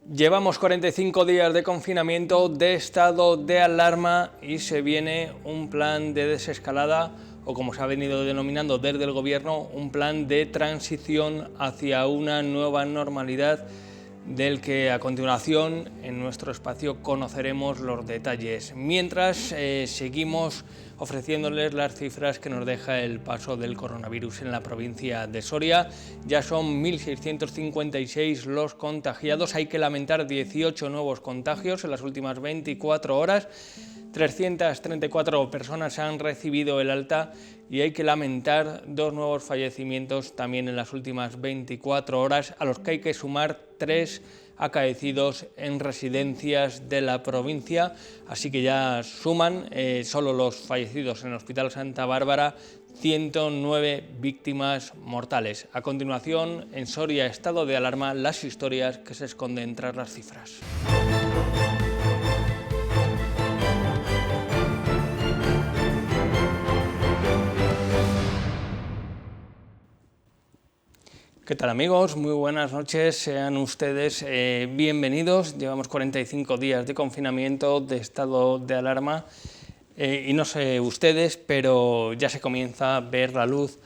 Llevamos 45 días de confinamiento, de estado de alarma y se viene un plan de desescalada o, como se ha venido denominando desde el Gobierno, un plan de transición hacia una nueva normalidad del que a continuación en nuestro espacio conoceremos los detalles. Mientras seguimos ofreciéndoles las cifras que nos deja el paso del coronavirus en la provincia de Soria. Ya son 1.656 los contagiados, hay que lamentar 18 nuevos contagios en las últimas 24 horas. 334 personas han recibido el alta y hay que lamentar 2 nuevos fallecimientos también en las últimas 24 horas, a los que hay que sumar 3 acaecidos en residencias de la provincia, así que ya suman solo los fallecidos en el Hospital Santa Bárbara 109 víctimas mortales. A continuación, en Soria, estado de alarma, las historias que se esconden tras las cifras. ¿Qué tal, amigos? Muy buenas noches, sean ustedes bienvenidos. Llevamos 45 días de confinamiento, de estado de alarma y no sé ustedes, pero ya se comienza a ver la luz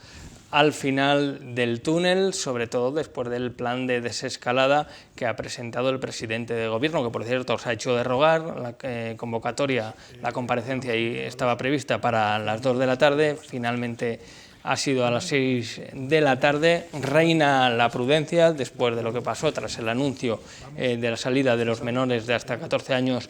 al final del túnel, sobre todo después del plan de desescalada que ha presentado el presidente de Gobierno, que por cierto se ha hecho derogar. La convocatoria, la comparecencia ahí estaba prevista para las 2 de la tarde, finalmente ha sido a las 6 de la tarde. Reina la prudencia después de lo que pasó tras el anuncio de la salida de los menores de hasta 14 años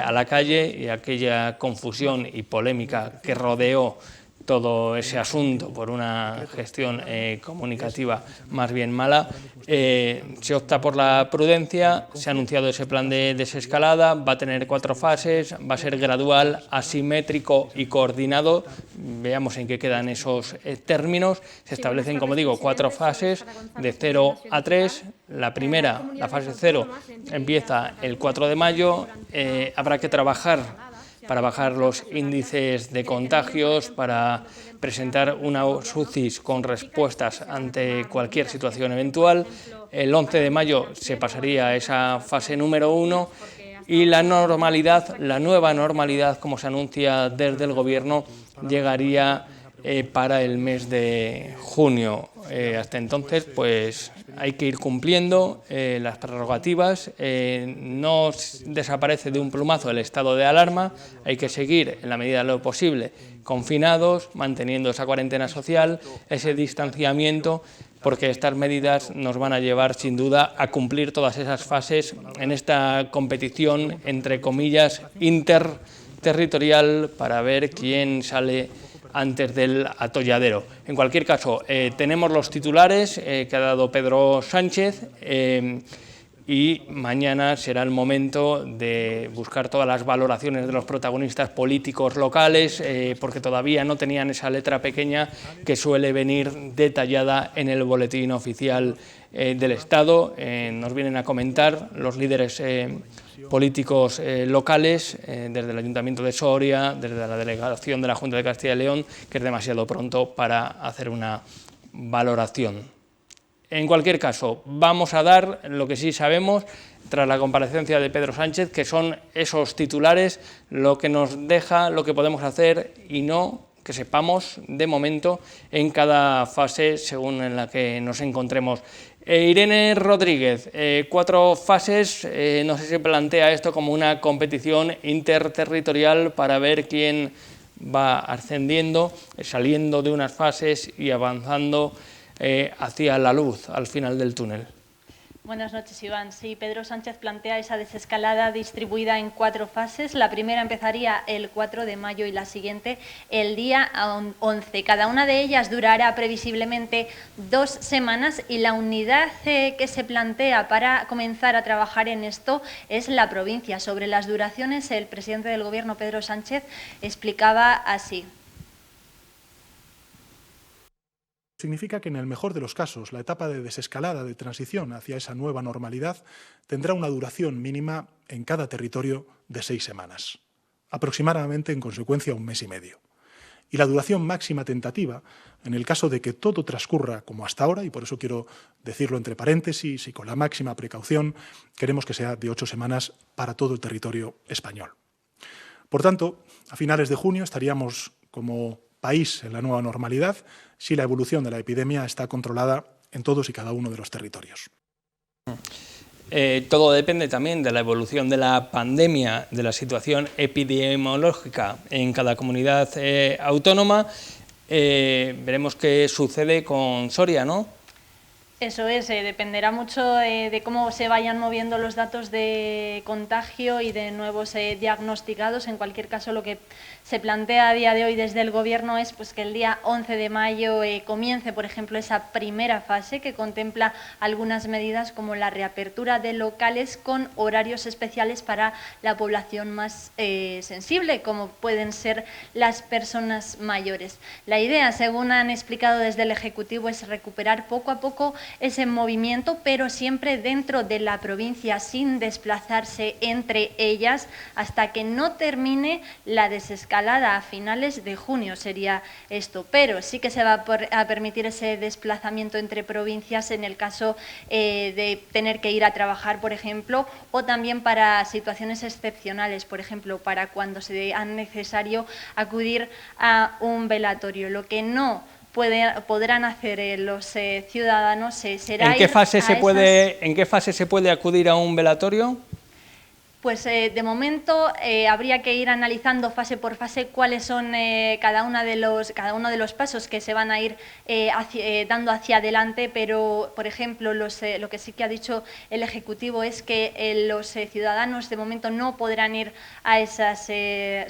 a la calle y aquella confusión y polémica que rodeó todo ese asunto por una gestión comunicativa más bien mala. Se opta por la prudencia, se ha anunciado ese plan de desescalada, va a tener 4 fases, va a ser gradual, asimétrico y coordinado. Veamos en qué quedan esos términos. Se establecen, como digo, 4 fases de 0 a 3. La primera, la fase 0, empieza el 4 de mayo. Habrá que trabajar para bajar los índices de contagios, para presentar unas UCIs con respuestas ante cualquier situación eventual. El 11 de mayo se pasaría a esa fase número 1 y la normalidad, la nueva normalidad, como se anuncia desde el Gobierno, llegaría para el mes de junio. Hasta entonces, pues hay que ir cumpliendo las prerrogativas. No desaparece de un plumazo el estado de alarma, hay que seguir en la medida de lo posible confinados, manteniendo esa cuarentena social, ese distanciamiento, porque estas medidas nos van a llevar sin duda a cumplir todas esas fases en esta competición, entre comillas, interterritorial, para ver quién sale antes del atolladero. En cualquier caso, tenemos los titulares que ha dado Pedro Sánchez y mañana será el momento de buscar todas las valoraciones de los protagonistas políticos locales, porque todavía no tenían esa letra pequeña que suele venir detallada en el boletín oficial del Estado. Nos vienen a comentar los líderes políticos locales, desde el Ayuntamiento de Soria, desde la delegación de la Junta de Castilla y León, que es demasiado pronto para hacer una valoración. En cualquier caso, vamos a dar lo que sí sabemos tras la comparecencia de Pedro Sánchez, que son esos titulares, lo que nos deja, lo que podemos hacer y no, que sepamos de momento en cada fase según en la que nos encontremos. Irene Rodríguez, 4 fases, no sé si se plantea esto como una competición interterritorial para ver quién va ascendiendo, saliendo de unas fases y avanzando hacia la luz al final del túnel. Buenas noches, Iván. Sí, Pedro Sánchez plantea esa desescalada distribuida en 4 fases. La primera empezaría el 4 de mayo y la siguiente el día 11. Cada una de ellas durará previsiblemente 2 semanas y la unidad que se plantea para comenzar a trabajar en esto es la provincia. Sobre las duraciones, el presidente del Gobierno, Pedro Sánchez, explicaba así. Significa que en el mejor de los casos la etapa de desescalada, de transición hacia esa nueva normalidad, tendrá una duración mínima en cada territorio de 6 semanas, aproximadamente en consecuencia 1 mes y medio. y la duración máxima tentativa, en el caso de que todo transcurra como hasta ahora, y por eso quiero decirlo entre paréntesis y con la máxima precaución, queremos que sea de 8 semanas para todo el territorio español. Por tanto, a finales de junio estaríamos como país en la nueva normalidad si la evolución de la epidemia está controlada en todos y cada uno de los territorios. Todo depende también de la evolución de la pandemia, de la situación epidemiológica en cada comunidad autónoma. Veremos qué sucede con Soria, ¿no? Eso es, dependerá mucho de cómo se vayan moviendo los datos de contagio y de nuevos diagnosticados. En cualquier caso, lo que se plantea a día de hoy desde el Gobierno es pues, que el día 11 de mayo comience, por ejemplo, esa primera fase que contempla algunas medidas como la reapertura de locales con horarios especiales para la población más sensible, como pueden ser las personas mayores. La idea, según han explicado desde el Ejecutivo, es recuperar poco a poco ese movimiento, pero siempre dentro de la provincia, sin desplazarse entre ellas, hasta que no termine la desescalada a finales de junio, sería esto. Pero sí que se va a permitir ese desplazamiento entre provincias en el caso de tener que ir a trabajar, por ejemplo, o también para situaciones excepcionales, por ejemplo, para cuando sea necesario acudir a un velatorio. Lo que no podrán hacer los ciudadanos será ¿En qué fase se puede acudir a un velatorio? Pues de momento habría que ir analizando fase por fase cuáles son cada uno de los pasos que se van a ir dando hacia adelante, pero por ejemplo lo que sí que ha dicho el Ejecutivo es que los ciudadanos de momento no podrán ir a esas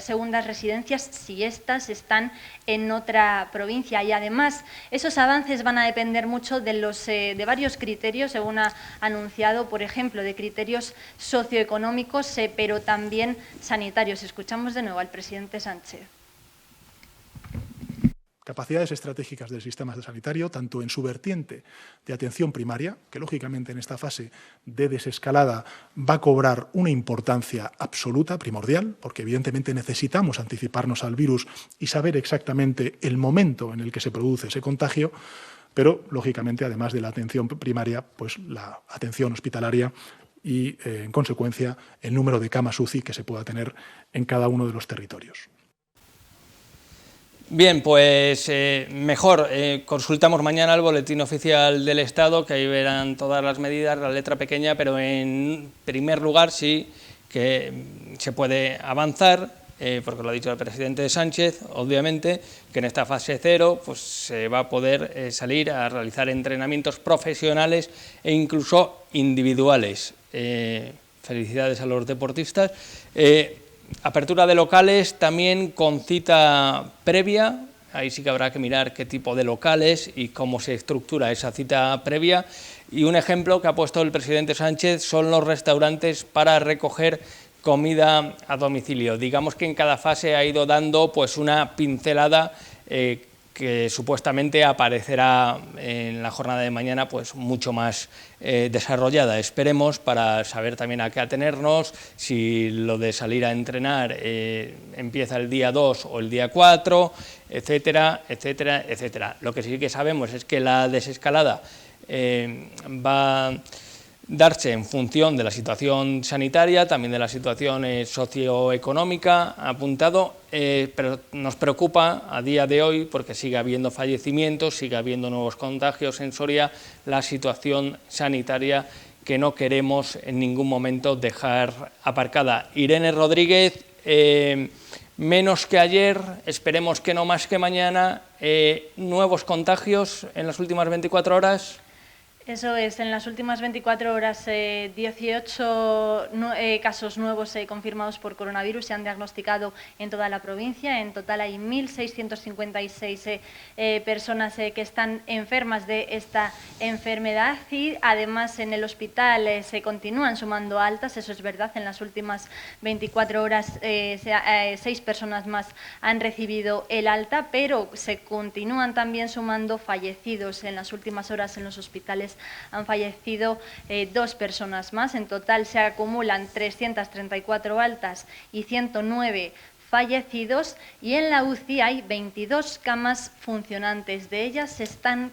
segundas residencias si éstas están en otra provincia, y además esos avances van a depender mucho de varios criterios, según ha anunciado, por ejemplo, de criterios socioeconómicos, pero también sanitarios. Escuchamos de nuevo al presidente Sánchez. Capacidades estratégicas del sistema sanitario, tanto en su vertiente de atención primaria, que lógicamente en esta fase de desescalada va a cobrar una importancia absoluta, primordial, porque evidentemente necesitamos anticiparnos al virus y saber exactamente el momento en el que se produce ese contagio, pero lógicamente además de la atención primaria, pues la atención hospitalaria y en consecuencia el número de camas UCI que se pueda tener en cada uno de los territorios. Bien, pues mejor, consultamos mañana el Boletín Oficial del Estado, que ahí verán todas las medidas, la letra pequeña, pero en primer lugar sí que se puede avanzar, porque lo ha dicho el presidente Sánchez, obviamente, que en esta fase 0 pues, se va a poder salir a realizar entrenamientos profesionales e incluso individuales. Felicidades a los deportistas. Apertura de locales también con cita previa, ahí sí que habrá que mirar qué tipo de locales y cómo se estructura esa cita previa. Y un ejemplo que ha puesto el presidente Sánchez son los restaurantes para recoger comida a domicilio. Digamos que en cada fase ha ido dando pues una pincelada que supuestamente aparecerá en la jornada de mañana pues mucho más desarrollada. Esperemos, para saber también a qué atenernos, si lo de salir a entrenar empieza el día 2 o el día 4, etcétera, etcétera, etcétera. Lo que sí que sabemos es que la desescalada va a darse en función de la situación sanitaria, también de la situación socioeconómica, apuntado, pero nos preocupa a día de hoy, porque sigue habiendo fallecimientos, sigue habiendo nuevos contagios en Soria, la situación sanitaria que no queremos en ningún momento dejar aparcada. Irene Rodríguez, menos que ayer, esperemos que no más que mañana, nuevos contagios en las últimas 24 horas. Eso es, en las últimas 24 horas 18 casos nuevos confirmados por coronavirus se han diagnosticado en toda la provincia. En total hay 1.656 personas que están enfermas de esta enfermedad, y además en el hospital se continúan sumando altas, eso es verdad. En las últimas 24 horas 6 personas más han recibido el alta, pero se continúan también sumando fallecidos. En las últimas horas en los hospitales han fallecido 2 personas más. En total se acumulan 334 altas y 109 fallecidos y en la UCI hay 22 camas funcionantes. De ellas están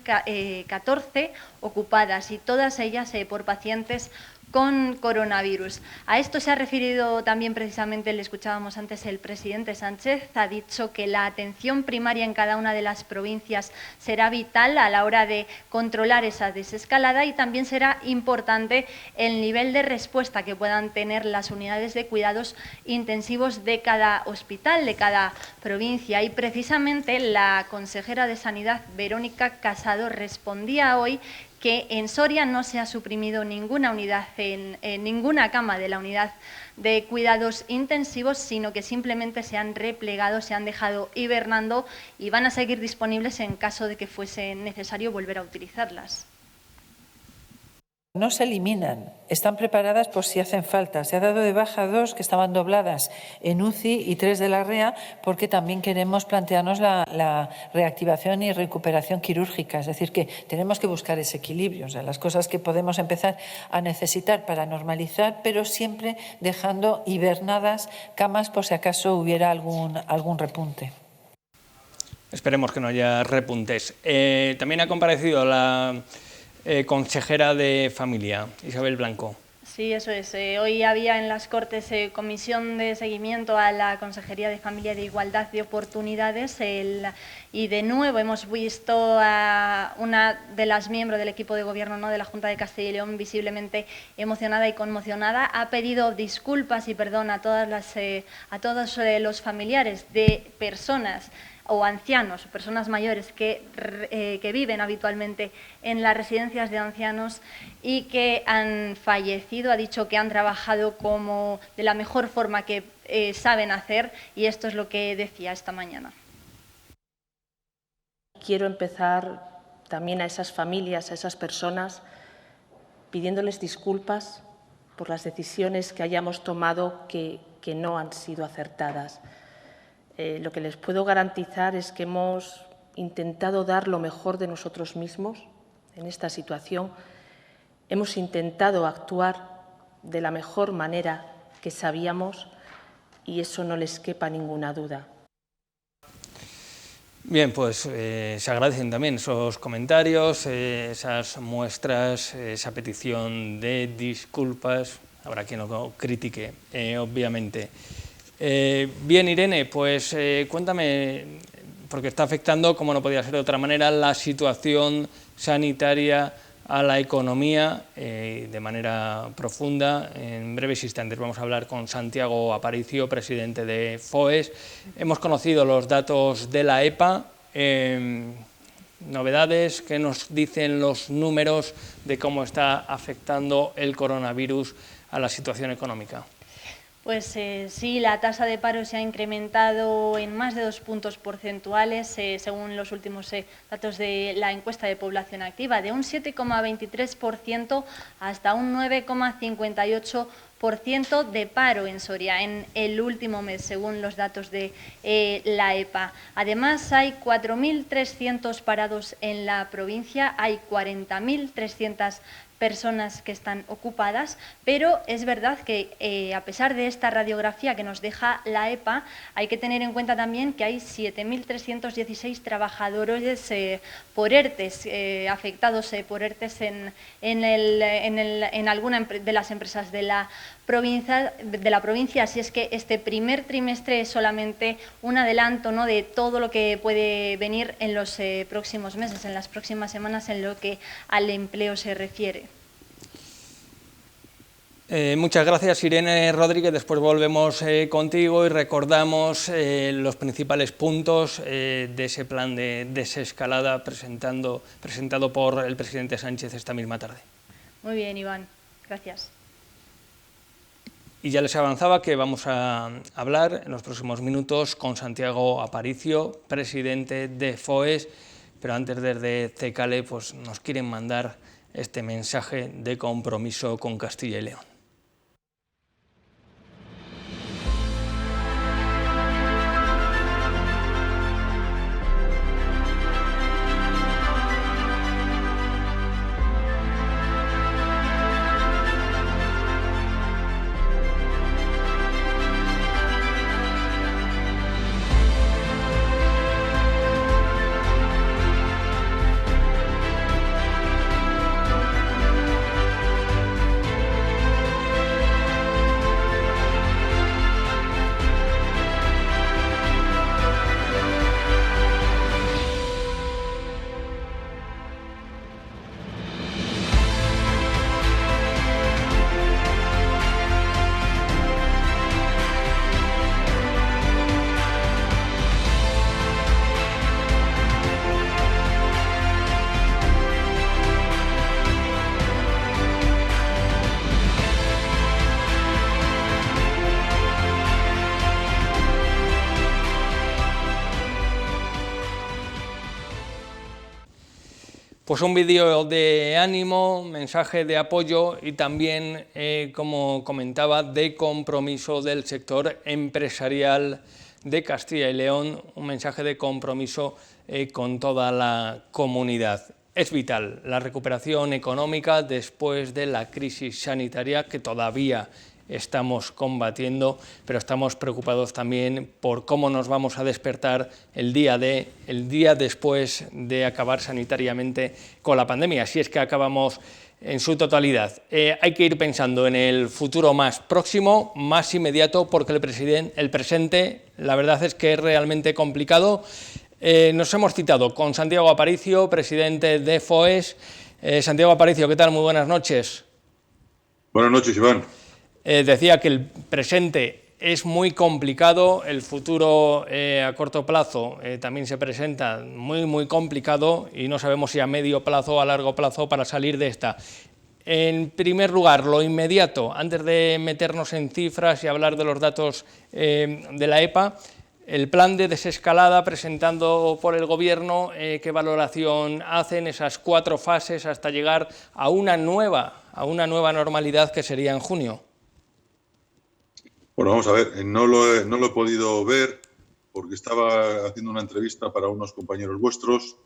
14 ocupadas y todas ellas por pacientes con coronavirus. A esto se ha referido también precisamente, le escuchábamos antes, el presidente Sánchez. Ha dicho que la atención primaria en cada una de las provincias será vital a la hora de controlar esa desescalada y también será importante el nivel de respuesta que puedan tener las unidades de cuidados intensivos de cada hospital, de cada provincia. Y precisamente la consejera de Sanidad, Verónica Casado, respondía hoy que en Soria no se ha suprimido ninguna unidad, en ninguna cama de la unidad de cuidados intensivos, sino que simplemente se han replegado, se han dejado hibernando y van a seguir disponibles en caso de que fuese necesario volver a utilizarlas. No se eliminan, están preparadas por si hacen falta. Se ha dado de baja 2 que estaban dobladas en UCI y 3 de la REA porque también queremos plantearnos la reactivación y recuperación quirúrgica. Es decir, que tenemos que buscar ese equilibrio, o sea, las cosas que podemos empezar a necesitar para normalizar, pero siempre dejando hibernadas camas por si acaso hubiera algún repunte. Esperemos que no haya repuntes. También ha comparecido la consejera de Familia, Isabel Blanco. Sí, eso es. Hoy había en las Cortes comisión de seguimiento a la Consejería de Familia y de Igualdad de Oportunidades y de nuevo hemos visto a una de las miembros del equipo de gobierno, ¿no?, de la Junta de Castilla y León visiblemente emocionada y conmocionada. Ha pedido disculpas y perdón a todos los familiares de personas o ancianos, personas mayores que viven habitualmente en las residencias de ancianos y que han fallecido. Ha dicho que han trabajado de la mejor forma que saben hacer y esto es lo que decía esta mañana. Quiero empezar también a esas familias, a esas personas, pidiéndoles disculpas por las decisiones que hayamos tomado que no han sido acertadas. Lo que les puedo garantizar es que hemos intentado dar lo mejor de nosotros mismos en esta situación. Hemos intentado actuar de la mejor manera que sabíamos y eso no les quepa ninguna duda. Bien, pues se agradecen también esos comentarios, esas muestras, esa petición de disculpas. Habrá quien lo critique, obviamente. Bien, Irene, pues cuéntame, porque está afectando, como no podía ser de otra manera, la situación sanitaria a la economía de manera profunda. En breves instantes vamos a hablar con Santiago Aparicio, presidente de FOES. Hemos conocido los datos de la EPA, novedades, ¿qué nos dicen los números de cómo está afectando el coronavirus a la situación económica? Pues sí, la tasa de paro se ha incrementado en más de 2 puntos porcentuales, según los últimos datos de la encuesta de población activa, de un 7,23% hasta un 9,58% de paro en Soria en el último mes, según los datos de la EPA. Además, hay 4.300 parados en la provincia, hay 40.300 personas que están ocupadas, pero es verdad que a pesar de esta radiografía que nos deja la EPA, hay que tener en cuenta también que hay 7.316 trabajadores por ERTES, afectados por ERTES en alguna de las empresas de la provincia, así es que este primer trimestre es solamente un adelanto, ¿no?, de todo lo que puede venir en los próximos meses, en las próximas semanas, en lo que al empleo se refiere. Muchas gracias, Irene Rodríguez. Después volvemos contigo y recordamos los principales puntos de ese plan de desescalada presentado por el presidente Sánchez esta misma tarde. Muy bien, Iván. Gracias. Y ya les avanzaba que vamos a hablar en los próximos minutos con Santiago Aparicio, presidente de FOES, pero antes desde CECALE pues, nos quieren mandar este mensaje de compromiso con Castilla y León. Pues un vídeo de ánimo, mensaje de apoyo y también, como comentaba, de compromiso del sector empresarial de Castilla y León, un mensaje de compromiso con toda la comunidad. Es vital la recuperación económica después de la crisis sanitaria que todavía estamos combatiendo, pero estamos preocupados también por cómo nos vamos a despertar el día después de acabar sanitariamente con la pandemia, si es que acabamos en su totalidad. Hay que ir pensando en el futuro más próximo, más inmediato, porque el presente, la verdad es que es realmente complicado. Nos hemos citado con Santiago Aparicio, presidente de FOES. Santiago Aparicio, ¿qué tal? Muy buenas noches. Buenas noches, Iván. Decía que el presente es muy complicado, el futuro a corto plazo también se presenta muy complicado y no sabemos si a medio plazo o a largo plazo para salir de esta. En primer lugar, lo inmediato, antes de meternos en cifras y hablar de los datos de la EPA, el plan de desescalada presentado por el Gobierno, ¿qué valoración hacen esas 4 fases hasta llegar a una nueva normalidad que sería en junio? Bueno, vamos a ver, no lo he podido ver porque estaba haciendo una entrevista para unos compañeros vuestros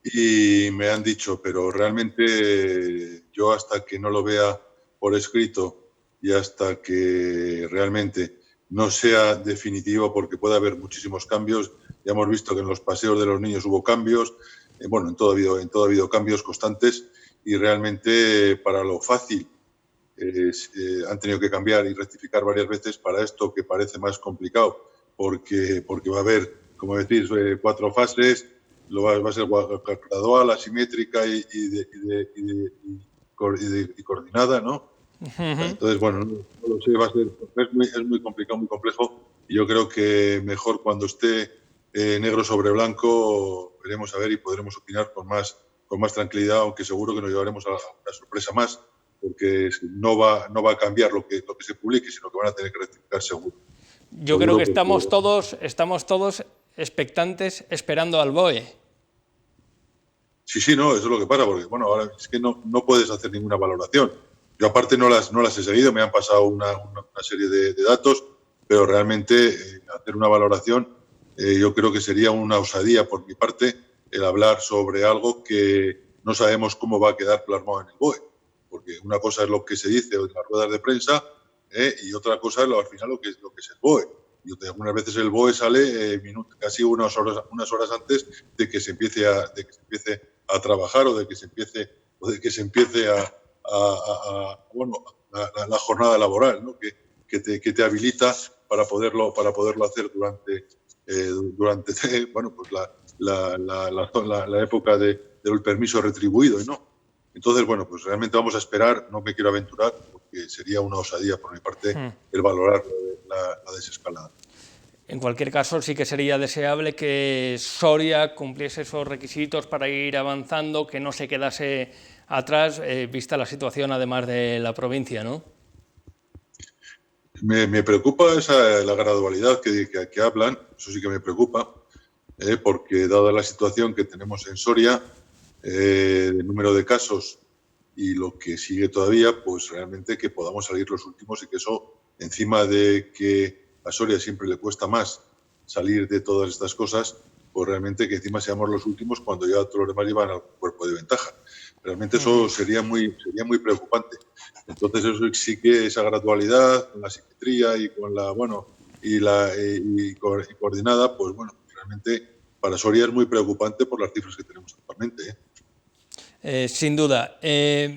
y me han dicho, pero realmente yo hasta que no lo vea por escrito y hasta que realmente no sea definitivo, porque puede haber muchísimos cambios, ya hemos visto que en los paseos de los niños hubo cambios, bueno, en todo ha habido cambios constantes y realmente para lo fácil han tenido que cambiar y rectificar varias veces para esto que parece más complicado, porque va a haber, como decís, 4 fases, va a ser gradual, asimétrica y coordinada, ¿no? Entonces, bueno, no lo sé, es muy complicado, muy complejo, y yo creo que mejor cuando esté negro sobre blanco veremos a ver y podremos opinar con más tranquilidad, aunque seguro que nos llevaremos a una sorpresa más, porque no va a cambiar lo que se publique, sino que van a tener que rectificar seguro. Yo creo que estamos todos expectantes esperando al BOE. Sí, no, eso es lo que pasa, porque bueno, ahora es que no puedes hacer ninguna valoración. Yo aparte no las he seguido, me han pasado una serie de datos, pero realmente hacer una valoración yo creo que sería una osadía por mi parte el hablar sobre algo que no sabemos cómo va a quedar plasmado en el BOE. Porque una cosa es lo que se dice en las ruedas de prensa y otra cosa es al final lo que es el BOE. Y algunas veces el BOE sale casi unas horas antes de que se empiece a trabajar o de que se empiece la jornada laboral, ¿no? que te habilita para poderlo hacer durante bueno, pues la época del permiso retribuido, ¿no? Entonces, bueno, pues realmente vamos a esperar, no me quiero aventurar, porque sería una osadía por mi parte el valorar la desescalada. En cualquier caso, sí que sería deseable que Soria cumpliese esos requisitos para ir avanzando, que no se quedase atrás, vista la situación además de la provincia, ¿no? Me preocupa la gradualidad que hablan, eso sí que me preocupa, porque dada la situación que tenemos en Soria, el número de casos y lo que sigue todavía, pues realmente que podamos salir los últimos y que eso, encima de que a Soria siempre le cuesta más salir de todas estas cosas, pues realmente que encima seamos los últimos cuando ya todos los demás llevan al cuerpo de ventaja. Realmente eso sería muy preocupante. Entonces eso sí que esa gradualidad, con la simetría y con coordinada, pues bueno, realmente para Soria es muy preocupante por las cifras que tenemos actualmente. Sin duda.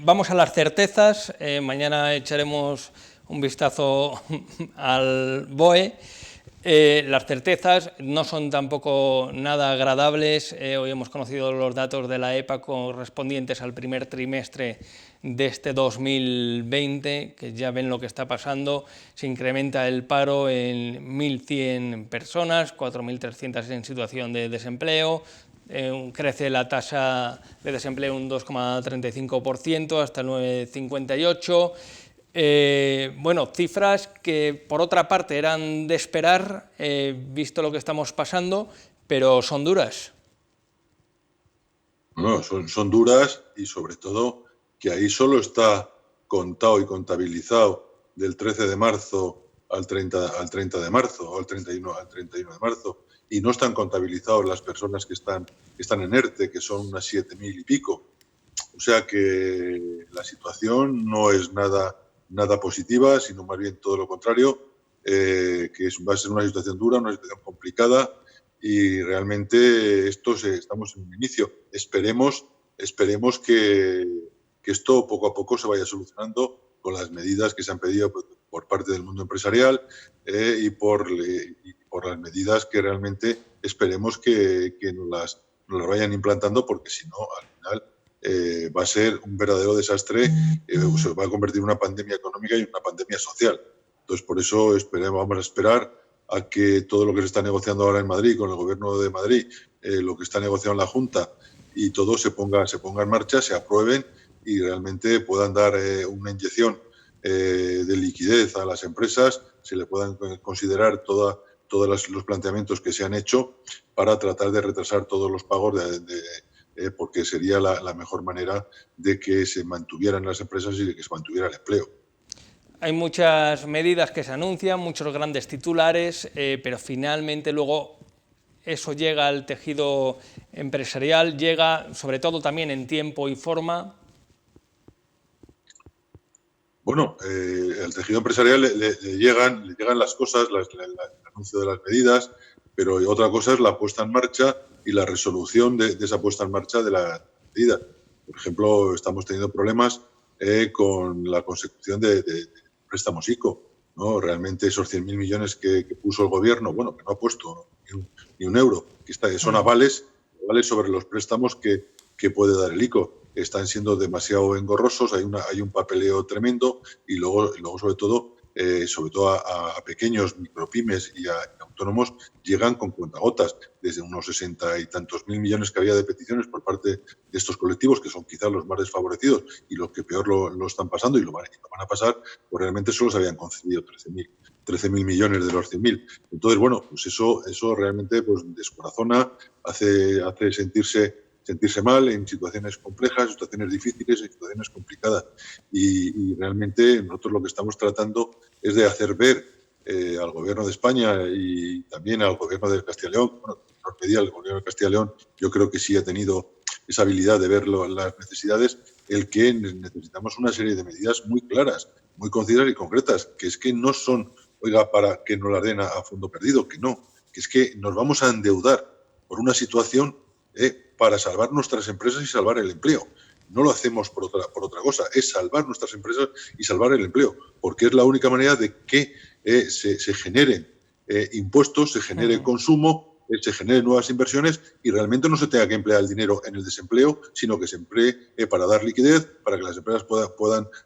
Vamos a las certezas. Mañana echaremos un vistazo al BOE. Las certezas no son tampoco nada agradables. Hoy hemos conocido los datos de la EPA correspondientes al primer trimestre de este 2020, que ya ven lo que está pasando. Se incrementa el paro en 1.100 personas, 4.300 en situación de desempleo. Crece la tasa de desempleo un 2,35% hasta el 9,58%. Bueno, cifras que por otra parte eran de esperar, visto lo que estamos pasando, pero son duras. No, son duras y sobre todo que ahí solo está contado y contabilizado del 13 de marzo al 30 de marzo o al 31 de marzo y no están contabilizados las personas que están en ERTE, que son unas 7.000 y pico. O sea que la situación no es nada positiva, sino más bien todo lo contrario, va a ser una situación dura, una situación complicada y realmente estamos en un inicio. Esperemos que esto poco a poco se vaya solucionando con las medidas que se han pedido por parte del mundo empresarial y por las medidas que realmente esperemos que nos las vayan implantando, porque si no, al final va a ser un verdadero desastre, se va a convertir en una pandemia económica y una pandemia social. Entonces, por eso vamos a esperar a que todo lo que se está negociando ahora en Madrid, con el Gobierno de Madrid, lo que está negociando en la Junta y todo se ponga en marcha, se aprueben y realmente puedan dar una inyección de liquidez a las empresas, se le puedan considerar todos los planteamientos que se han hecho para tratar de retrasar todos los pagos porque sería la mejor manera de que se mantuvieran las empresas y de que se mantuviera el empleo. Hay muchas medidas que se anuncian, muchos grandes titulares, pero finalmente luego eso llega al tejido empresarial, llega sobre todo también en tiempo y forma. Bueno, al tejido empresarial le llegan las cosas, el anuncio de las medidas, pero otra cosa es la puesta en marcha y la resolución de esa puesta en marcha de la medida. Por ejemplo, estamos teniendo problemas con la consecución de préstamos ICO, ¿no? Realmente esos 100.000 millones que puso el Gobierno, bueno, que no ha puesto ni un euro, que son avales sobre los préstamos que puede dar el ICO. Están siendo demasiado engorrosos, hay un papeleo tremendo y luego sobre todo a pequeños micropymes y a autónomos llegan con cuentagotas, desde unos 60 y tantos mil millones que había de peticiones por parte de estos colectivos, que son quizás los más desfavorecidos y los que peor lo están pasando y lo van a pasar, pues realmente solo se habían concedido 13.000 millones de los 100.000. Entonces, bueno, pues eso realmente pues descorazona, hace sentirse mal en situaciones complejas, en situaciones difíciles, en situaciones complicadas. Y realmente nosotros lo que estamos tratando es de hacer ver al Gobierno de España y también al Gobierno de Castilla y León, bueno, nos pedía el Gobierno de Castilla y León, yo creo que sí ha tenido esa habilidad de ver las necesidades, el que necesitamos una serie de medidas muy claras, muy concisas y concretas, que es que no son, para que nos las den a fondo perdido, que no, que es que nos vamos a endeudar por una situación para salvar nuestras empresas y salvar el empleo. No lo hacemos por otra cosa, es salvar nuestras empresas y salvar el empleo, porque es la única manera de que se generen impuestos, se genere consumo, se generen nuevas inversiones y realmente no se tenga que emplear el dinero en el desempleo, sino que se emplee para dar liquidez, para que las empresas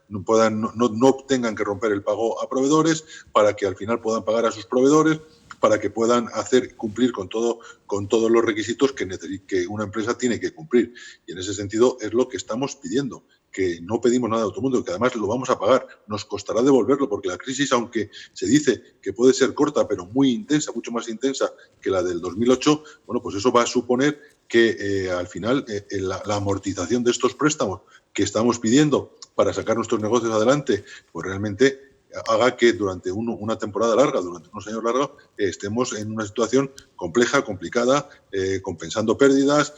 no tengan que romper el pago a proveedores, para que al final puedan pagar a sus proveedores, para que puedan cumplir con todos los requisitos que una empresa tiene que cumplir. Y en ese sentido es lo que estamos pidiendo, que no pedimos nada de otro mundo, que además lo vamos a pagar, nos costará devolverlo, porque la crisis, aunque se dice que puede ser corta, pero muy intensa, mucho más intensa que la del 2008, bueno, pues eso va a suponer que al final la amortización de estos préstamos que estamos pidiendo para sacar nuestros negocios adelante, pues realmente haga que durante una temporada larga, durante unos años largos, estemos en una situación compleja, complicada, compensando pérdidas,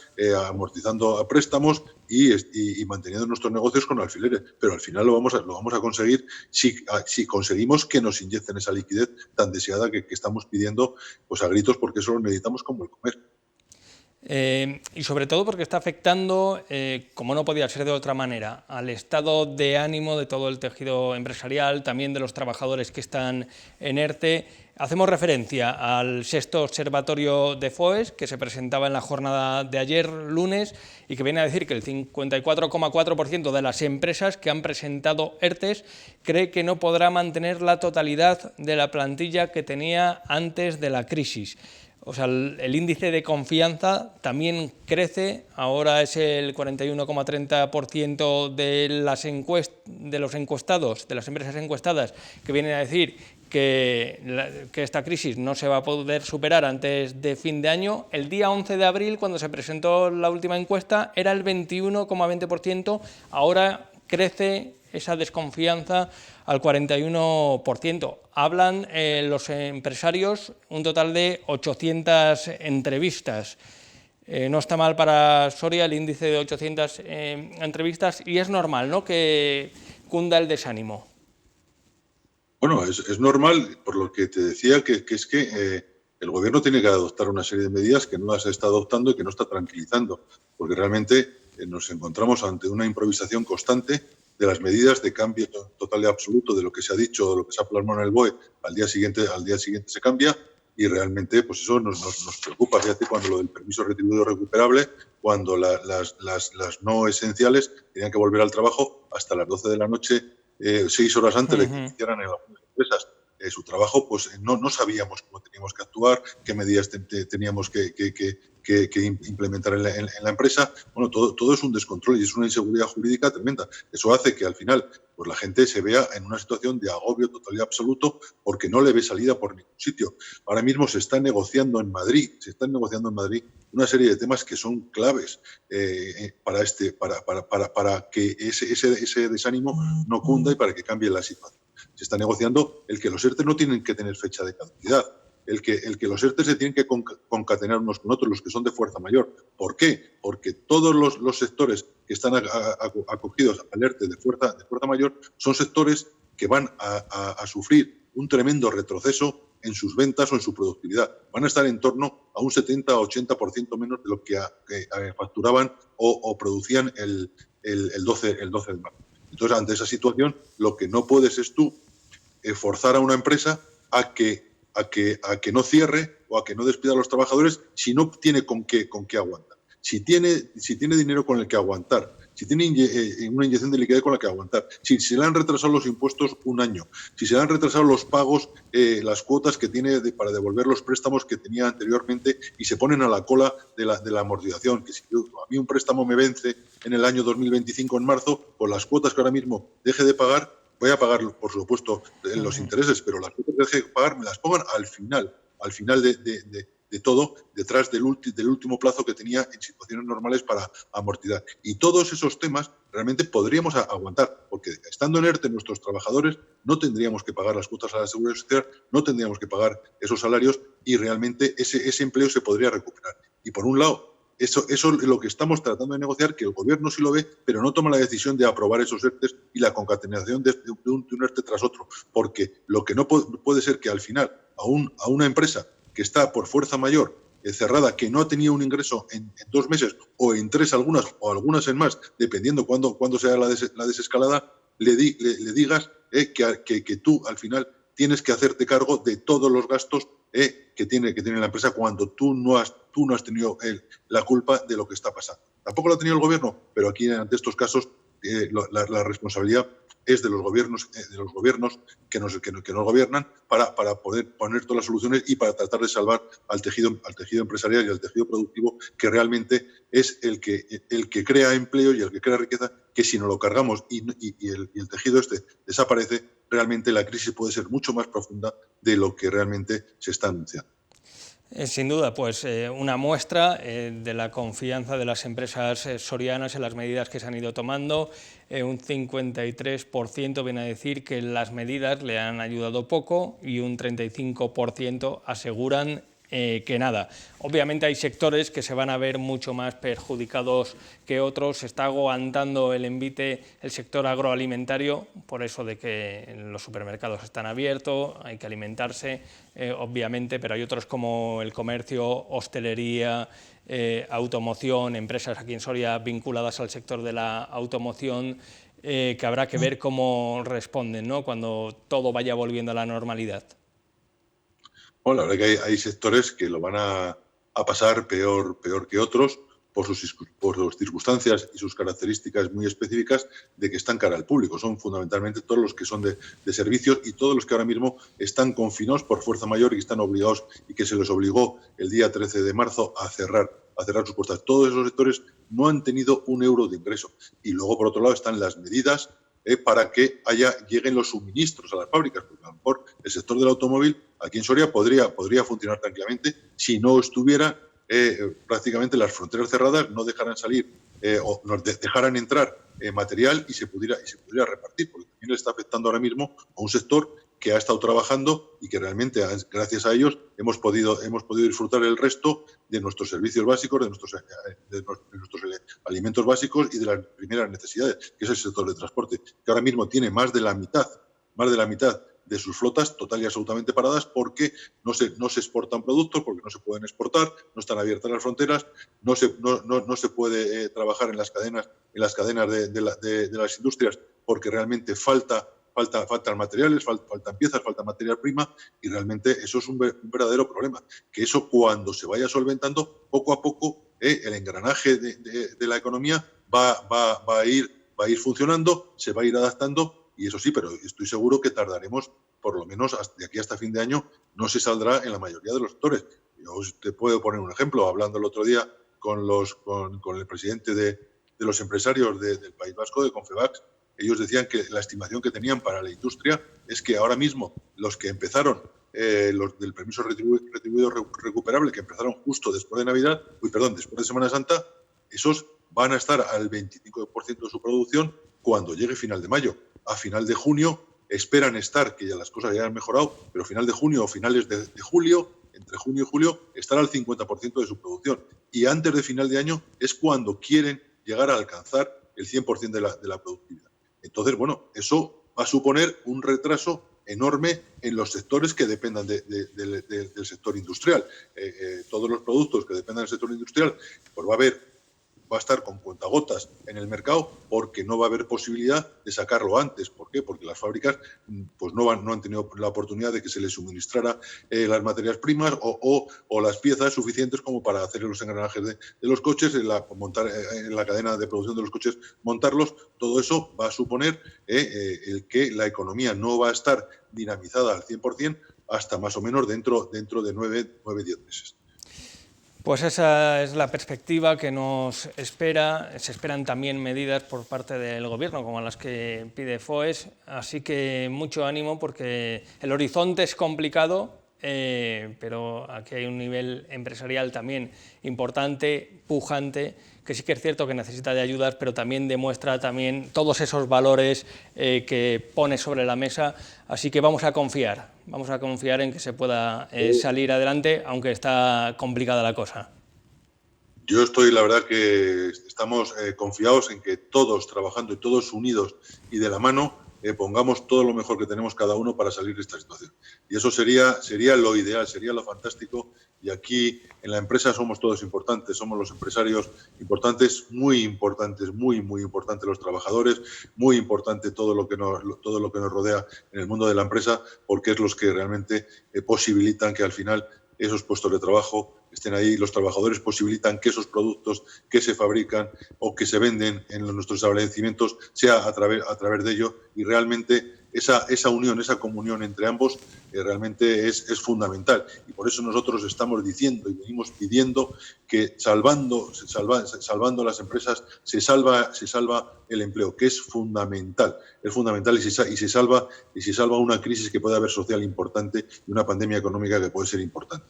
amortizando a préstamos y manteniendo nuestros negocios con alfileres. Pero al final lo vamos a conseguir si conseguimos que nos inyecten esa liquidez tan deseada que estamos pidiendo pues a gritos, porque eso lo necesitamos como el comer. Y sobre todo porque está afectando, como no podía ser de otra manera, al estado de ánimo de todo el tejido empresarial, también de los trabajadores que están en ERTE. Hacemos referencia al sexto observatorio de FOES, que se presentaba en la jornada de ayer, lunes, y que viene a decir que el 54,4% de las empresas que han presentado ERTEs cree que no podrá mantener la totalidad de la plantilla que tenía antes de la crisis. O sea, el índice de confianza también crece, ahora es el 41,30% de los encuestados, de las empresas encuestadas, que vienen a decir que esta crisis no se va a poder superar antes de fin de año. El día 11 de abril, cuando se presentó la última encuesta, era el 21,20%, ahora crece esa desconfianza al 41%. Hablan los empresarios un total de 800 entrevistas. No está mal para Soria el índice de 800 entrevistas y es normal, ¿no?, que cunda el desánimo. Bueno, es normal, por lo que te decía, que es que el Gobierno tiene que adoptar una serie de medidas que no las está adoptando y que no está tranquilizando, porque realmente nos encontramos ante una improvisación constante de las medidas de cambio total y absoluto de lo que se ha dicho, de lo que se ha plasmado en el BOE, al día siguiente se cambia y realmente pues eso nos preocupa. Fíjate, cuando lo del permiso retribuido recuperable, cuando las no esenciales tenían que volver al trabajo hasta las 12 de la noche, 6 horas antes de que iniciaran en algunas empresas su trabajo, pues no sabíamos cómo teníamos que actuar, qué medidas teníamos que implementar en la empresa. Bueno, todo es un descontrol y es una inseguridad jurídica tremenda. Eso hace que al final pues la gente se vea en una situación de agobio total y absoluto porque no le ve salida por ningún sitio. Ahora mismo se está negociando en Madrid una serie de temas que son claves para que ese desánimo no cunda y para que cambie la situación. Se está negociando el que los ERTE no tienen que tener fecha de caducidad, el que los ERTE se tienen que concatenar unos con otros, los que son de fuerza mayor. ¿Por qué? Porque todos los sectores que están acogidos al ERTE de fuerza mayor son sectores que van a sufrir un tremendo retroceso en sus ventas o en su productividad. Van a estar en torno a un 70-80% menos de lo que facturaban o producían el 12 de marzo. Entonces, ante esa situación, lo que no puedes es tú forzar a una empresa a que no cierre o a que no despida a los trabajadores si no tiene con qué aguantar. Si tiene dinero con el que aguantar, si tiene una inyección de liquidez con la que aguantar, si se le han retrasado los impuestos un año, si se le han retrasado los pagos, las cuotas que tiene para devolver los préstamos que tenía anteriormente y se ponen a la cola de la amortización, que si a mí un préstamo me vence en el año 2025 en marzo, pues las cuotas que ahora mismo deje de pagar, voy a pagar, por supuesto, los intereses, pero las cuotas que deje de pagar me las pongan al final de todo, detrás del último plazo que tenía en situaciones normales para amortizar. Y todos esos temas realmente podríamos aguantar, porque estando en ERTE nuestros trabajadores no tendríamos que pagar las cuotas a la Seguridad Social, no tendríamos que pagar esos salarios y realmente ese empleo se podría recuperar. Y por un lado, eso es lo que estamos tratando de negociar, que el Gobierno sí lo ve, pero no toma la decisión de aprobar esos ERTEs y la concatenación de un ERTE tras otro, porque lo que no puede ser que al final a una empresa que está por fuerza mayor cerrada, que no ha tenido un ingreso en 2 meses o en 3 algunas en más, dependiendo cuándo sea la desescalada, le digas que tú al final tienes que hacerte cargo de todos los gastos que tiene la empresa cuando tú no has tenido la culpa de lo que está pasando. Tampoco lo ha tenido el Gobierno, pero aquí ante estos casos la responsabilidad es de los gobiernos que nos gobiernan para poder poner todas las soluciones y para tratar de salvar al tejido empresarial y al tejido productivo, que realmente es el que crea empleo y el que crea riqueza, que si no lo cargamos y el tejido desaparece, realmente la crisis puede ser mucho más profunda de lo que realmente se está anunciando. Sin duda, pues una muestra de la confianza de las empresas sorianas en las medidas que se han ido tomando. Un 53% viene a decir que las medidas le han ayudado poco y un 35% aseguran que nada. Obviamente hay sectores que se van a ver mucho más perjudicados que otros. Se está aguantando el envite el sector agroalimentario, por eso de que los supermercados están abiertos, hay que alimentarse, obviamente, pero hay otros como el comercio, hostelería, automoción, empresas aquí en Soria vinculadas al sector de la automoción, que habrá que ver cómo responden, ¿no?, cuando todo vaya volviendo a la normalidad. Bueno, la verdad que hay sectores que lo van a pasar peor que otros, por sus circunstancias y sus características muy específicas, de que están cara al público. Son fundamentalmente todos los que son de servicios y todos los que ahora mismo están confinados por fuerza mayor y que están obligados y que se les obligó el día 13 de marzo a cerrar sus puertas. Todos esos sectores no han tenido un euro de ingreso. Y luego, por otro lado, están las medidas para que lleguen los suministros a las fábricas, porque a lo mejor el sector del automóvil aquí en Soria podría funcionar tranquilamente si no estuviera prácticamente las fronteras cerradas, no dejaran salir o nos dejaran entrar material y se pudiera repartir, porque también le está afectando ahora mismo a un sector que ha estado trabajando y que realmente, gracias a ellos, hemos podido disfrutar el resto de nuestros servicios básicos, de nuestros alimentos básicos y de las primeras necesidades, que es el sector de transporte, que ahora mismo tiene más de la mitad de sus flotas total y absolutamente paradas porque no se exportan productos, porque no se pueden exportar, no están abiertas las fronteras, no se puede trabajar en las cadenas de las industrias porque realmente faltan materiales, faltan piezas, falta materia prima y realmente eso es un verdadero problema. Que eso cuando se vaya solventando, poco a poco el engranaje de la economía va a ir funcionando, se va a ir adaptando. Y eso sí, pero estoy seguro que tardaremos, por lo menos de aquí hasta fin de año, no se saldrá en la mayoría de los sectores. Yo te puedo poner un ejemplo, hablando el otro día con el presidente de los empresarios del País Vasco, de Confebask. Ellos decían que la estimación que tenían para la industria es que ahora mismo los que empezaron, los del permiso retribuido recuperable, que empezaron justo después de Semana Santa, esos van a estar al 25% de su producción cuando llegue final de mayo. A final de junio esperan estar, que ya las cosas ya han mejorado, pero final de junio o finales de julio, entre junio y julio, estar al 50% de su producción. Y antes de final de año es cuando quieren llegar a alcanzar el 100% de la productividad. Entonces, bueno, eso va a suponer un retraso enorme en los sectores que dependan del sector industrial. Todos los productos que dependan del sector industrial, pues va a estar con cuentagotas en el mercado porque no va a haber posibilidad de sacarlo antes. ¿Por qué? Porque las fábricas pues no han tenido la oportunidad de que se les suministrara las materias primas o las piezas suficientes como para hacer los engranajes de los coches, montar en la cadena de producción de los coches, montarlos. Todo eso va a suponer el que la economía no va a estar dinamizada al 100% hasta más o menos dentro de 9-10 meses. Pues esa es la perspectiva que nos espera. Se esperan también medidas por parte del Gobierno, como las que pide FOES, así que mucho ánimo porque el horizonte es complicado, pero aquí hay un nivel empresarial también importante, pujante, que sí que es cierto que necesita de ayudas, pero también demuestra todos esos valores que pone sobre la mesa, así que vamos a confiar en que se pueda salir adelante, aunque está complicada la cosa. Yo estoy, la verdad que estamos confiados en que todos trabajando y todos unidos y de la mano pongamos todo lo mejor que tenemos cada uno para salir de esta situación. Y eso sería lo ideal, sería lo fantástico. Y aquí en la empresa somos todos importantes, somos los empresarios importantes, muy importantes los trabajadores, muy importante todo lo que nos rodea en el mundo de la empresa, porque es los que realmente posibilitan que al final esos puestos de trabajo estén ahí. Los trabajadores posibilitan que esos productos que se fabrican o que se venden en nuestros establecimientos sea a través de ello, y realmente esa unión, esa comunión entre ambos realmente es fundamental. Y por eso nosotros estamos diciendo y venimos pidiendo que salvando las empresas se salva el empleo, que es fundamental y se salva una crisis que puede haber social importante y una pandemia económica que puede ser importante.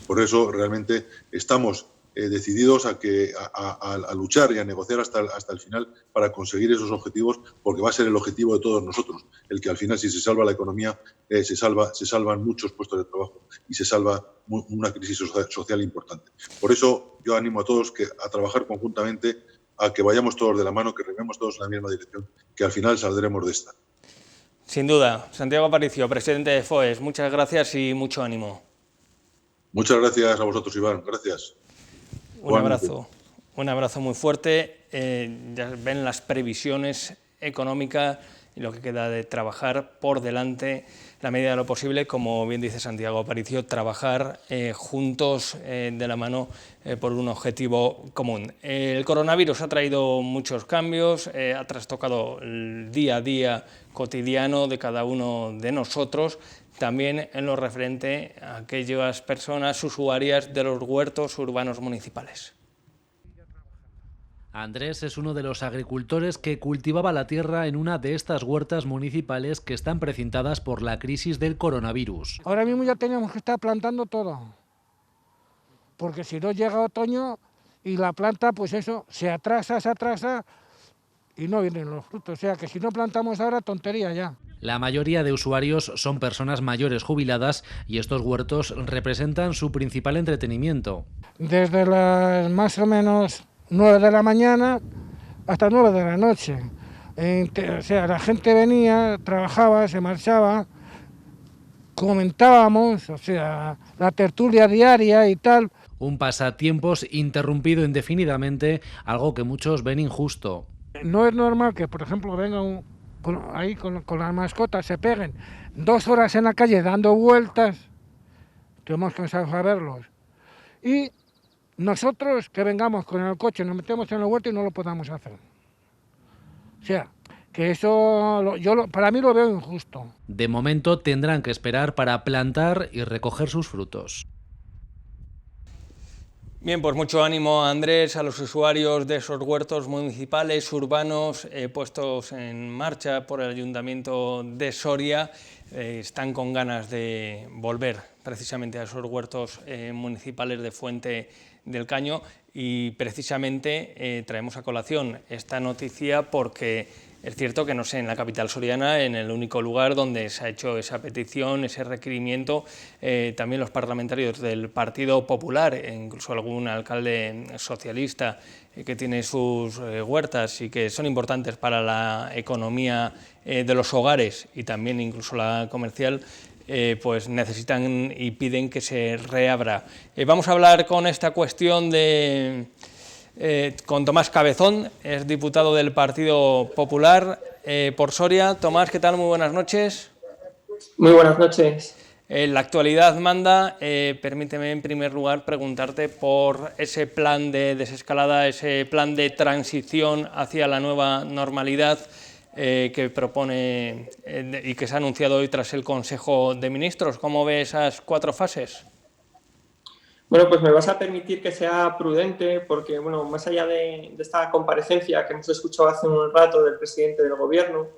Por eso realmente estamos decididos a luchar y a negociar hasta el final para conseguir esos objetivos, porque va a ser el objetivo de todos nosotros, el que al final, si se salva la economía, se salvan muchos puestos de trabajo y se salva una crisis social importante. Por eso yo animo a todos a trabajar conjuntamente, a que vayamos todos de la mano, que rememos todos en la misma dirección, que al final saldremos de esta. Sin duda. Santiago Aparicio, presidente de FOES, muchas gracias y mucho ánimo. Muchas gracias a vosotros, Iván. Gracias. Un abrazo muy fuerte. Ya ven las previsiones económicas y lo que queda de trabajar por delante, en la medida de lo posible, como bien dice Santiago Aparicio, trabajar juntos de la mano por un objetivo común. El coronavirus ha traído muchos cambios, ha trastocado el día a día cotidiano de cada uno de nosotros, también en lo referente a aquellas personas usuarias de los huertos urbanos municipales. Andrés es uno de los agricultores que cultivaba la tierra en una de estas huertas municipales que están precintadas por la crisis del coronavirus. Ahora mismo ya teníamos que estar plantando todo, porque si no llega otoño y la planta, pues eso, se atrasa y no vienen los frutos. O sea que si no plantamos ahora, tontería ya. La mayoría de usuarios son personas mayores jubiladas y estos huertos representan su principal entretenimiento. Desde las más o menos 9 de la mañana hasta 9 de la noche. O sea, la gente venía, trabajaba, se marchaba, comentábamos, o sea, la tertulia diaria y tal. Un pasatiempos interrumpido indefinidamente, algo que muchos ven injusto. No es normal que, por ejemplo, vengan con las mascotas, se peguen 2 horas en la calle dando vueltas, tenemos que saberlos. Y nosotros que vengamos con el coche, nos metemos en el huerto y no lo podamos hacer. O sea, que eso para mí lo veo injusto. De momento tendrán que esperar para plantar y recoger sus frutos. Bien, pues mucho ánimo, Andrés, a los usuarios de esos huertos municipales, urbanos, puestos en marcha por el Ayuntamiento de Soria. Están con ganas de volver precisamente a esos huertos municipales de Fuente del Caño y precisamente traemos a colación esta noticia porque es cierto que no sé, en la capital soriana, en el único lugar donde se ha hecho esa petición, ese requerimiento, también los parlamentarios del Partido Popular, incluso algún alcalde socialista que tiene sus huertas y que son importantes para la economía de los hogares y también incluso la comercial, pues necesitan y piden que se reabra. Vamos a hablar con esta cuestión con Tomás Cabezón, es diputado del Partido Popular por Soria. Tomás, ¿qué tal? Muy buenas noches. Muy buenas noches. La actualidad manda. Permíteme en primer lugar preguntarte por ese plan de desescalada, ese plan de transición hacia la nueva normalidad que propone y que se ha anunciado hoy tras el Consejo de Ministros. ¿Cómo ve esas 4 fases? Bueno, pues me vas a permitir que sea prudente porque, bueno, más allá de esta comparecencia que hemos escuchado hace un rato del presidente del Gobierno,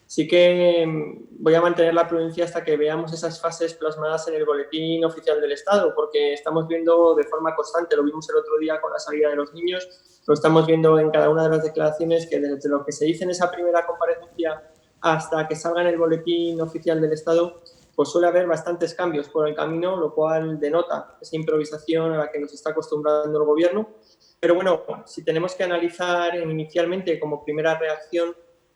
sí que voy a mantener la prudencia hasta que veamos esas fases plasmadas en el Boletín Oficial del Estado, porque estamos viendo de forma constante, lo vimos el otro día con la salida de los niños, lo estamos viendo en cada una de las declaraciones, que desde lo que se dice en esa primera comparecencia hasta que salga en el Boletín Oficial del Estado, pues suele haber bastantes cambios por el camino, lo cual denota esa improvisación a la que nos está acostumbrando el Gobierno. Pero bueno, si tenemos que analizar inicialmente como primera reacción,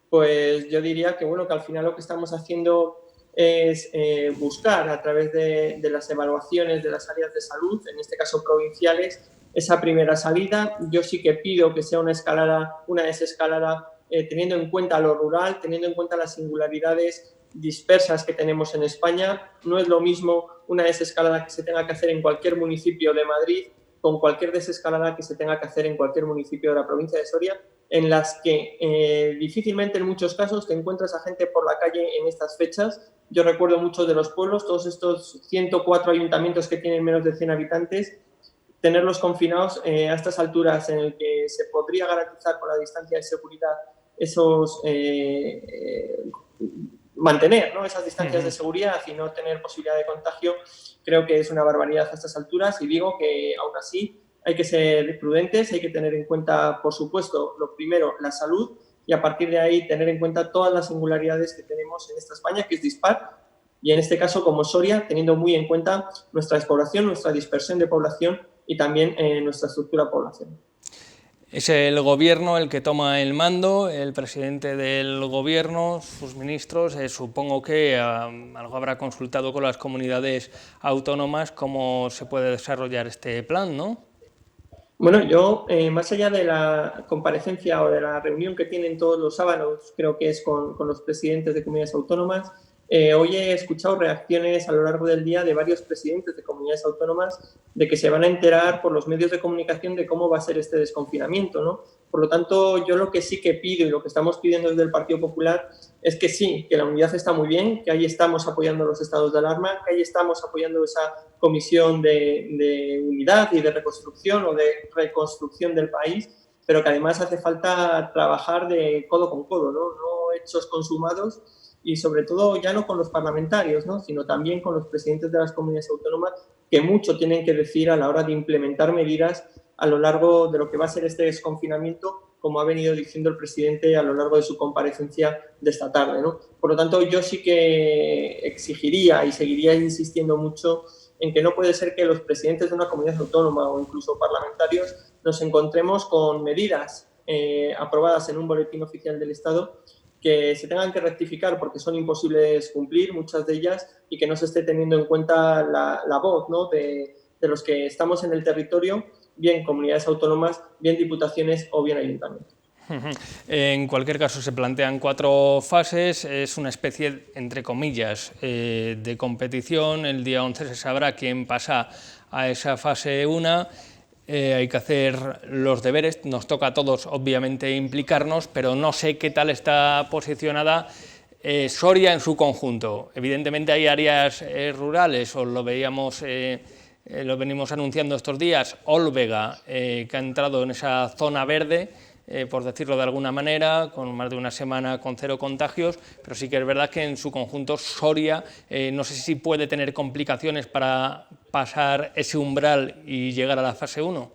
pues yo diría que, bueno, que al final lo que estamos haciendo es buscar a través de las evaluaciones de las áreas de salud, en este caso provinciales, esa primera salida. Yo sí que pido que sea una desescalada teniendo en cuenta lo rural, teniendo en cuenta las singularidades dispersas que tenemos en España. No es lo mismo una desescalada que se tenga que hacer en cualquier municipio de Madrid con cualquier desescalada que se tenga que hacer en cualquier municipio de la provincia de Soria, en las que difícilmente en muchos casos te encuentras a gente por la calle en estas fechas. Yo recuerdo muchos de los pueblos, todos estos 104 ayuntamientos que tienen menos de 100 habitantes, tenerlos confinados a estas alturas en el que se podría garantizar con la distancia de seguridad mantener, ¿no?, esas distancias de seguridad y no tener posibilidad de contagio, creo que es una barbaridad a estas alturas, y digo que aún así hay que ser prudentes, hay que tener en cuenta, por supuesto, lo primero, la salud, y a partir de ahí tener en cuenta todas las singularidades que tenemos en esta España, que es dispar, y en este caso como Soria, teniendo muy en cuenta nuestra despoblación, nuestra dispersión de población y también nuestra estructura poblacional. Es el Gobierno el que toma el mando, el presidente del Gobierno, sus ministros. Supongo que algo habrá consultado con las comunidades autónomas cómo se puede desarrollar este plan, ¿no? Bueno, yo, más allá de la comparecencia o de la reunión que tienen todos los sábados, creo que es con los presidentes de comunidades autónomas, hoy he escuchado reacciones a lo largo del día de varios presidentes de comunidades autónomas de que se van a enterar por los medios de comunicación de cómo va a ser este desconfinamiento, ¿no? Por lo tanto, yo lo que sí que pido y lo que estamos pidiendo desde el Partido Popular es que sí, que la unidad está muy bien, que ahí estamos apoyando los estados de alarma, que ahí estamos apoyando esa comisión de unidad y de reconstrucción o de reconstrucción del país, pero que además hace falta trabajar de codo con codo, no hechos consumados, y sobre todo ya no con los parlamentarios, ¿no? Sino también con los presidentes de las comunidades autónomas, que mucho tienen que decir a la hora de implementar medidas a lo largo de lo que va a ser este desconfinamiento, como ha venido diciendo el presidente a lo largo de su comparecencia de esta tarde, ¿no? Por lo tanto, yo sí que exigiría y seguiría insistiendo mucho en que no puede ser que los presidentes de una comunidad autónoma o incluso parlamentarios nos encontremos con medidas aprobadas en un boletín oficial del Estado que se tengan que rectificar porque son imposibles cumplir, muchas de ellas, y que no se esté teniendo en cuenta la voz, ¿no? de los que estamos en el territorio, bien comunidades autónomas, bien diputaciones o bien ayuntamientos. En cualquier caso, se plantean 4 fases, es una especie, entre comillas, de competición. El día 11 se sabrá quién pasa a esa fase 1. Hay que hacer los deberes, nos toca a todos obviamente implicarnos, pero no sé qué tal está posicionada Soria en su conjunto. Evidentemente hay áreas rurales, os lo veíamos, lo venimos anunciando estos días, Ólvega, que ha entrado en esa zona verde, por decirlo de alguna manera, con más de una semana con 0 contagios, pero sí que es verdad que en su conjunto Soria, no sé si puede tener complicaciones para pasar ese umbral y llegar a la fase 1.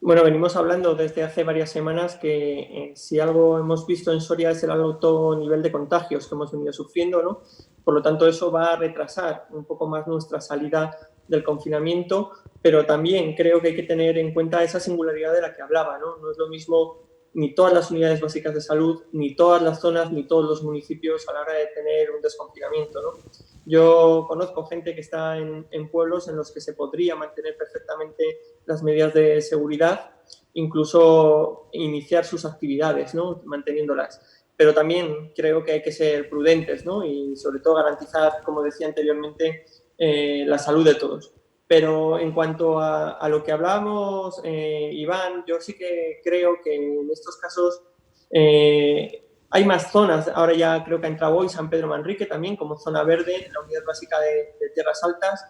Bueno, venimos hablando desde hace varias semanas que si algo hemos visto en Soria es el alto nivel de contagios que hemos venido sufriendo, ¿no? Por lo tanto, eso va a retrasar un poco más nuestra salida del confinamiento, pero también creo que hay que tener en cuenta esa singularidad de la que hablaba, ¿no? No es lo mismo ni todas las unidades básicas de salud, ni todas las zonas, ni todos los municipios a la hora de tener un desconfinamiento, ¿no? Yo conozco gente que está en pueblos en los que se podría mantener perfectamente las medidas de seguridad, incluso iniciar sus actividades, ¿no? Manteniéndolas. Pero también creo que hay que ser prudentes, ¿no? Y sobre todo garantizar, como decía anteriormente, la salud de todos. Pero en cuanto a lo que hablábamos, Iván, yo sí que creo que en estos casos hay más zonas. Ahora ya creo que ha entrado hoy San Pedro Manrique también como zona verde, la unidad básica de tierras altas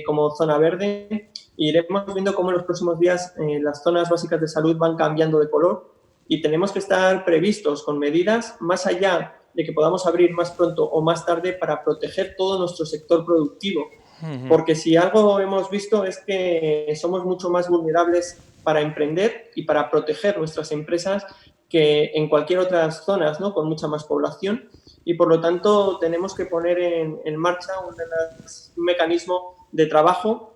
como zona verde. Y iremos viendo cómo en los próximos días las zonas básicas de salud van cambiando de color y tenemos que estar previstos con medidas más allá de que podamos abrir más pronto o más tarde para proteger todo nuestro sector productivo. Porque si algo hemos visto es que somos mucho más vulnerables para emprender y para proteger nuestras empresas que en cualquier otra zona, ¿no? Con mucha más población, y por lo tanto tenemos que poner en marcha un mecanismo de trabajo,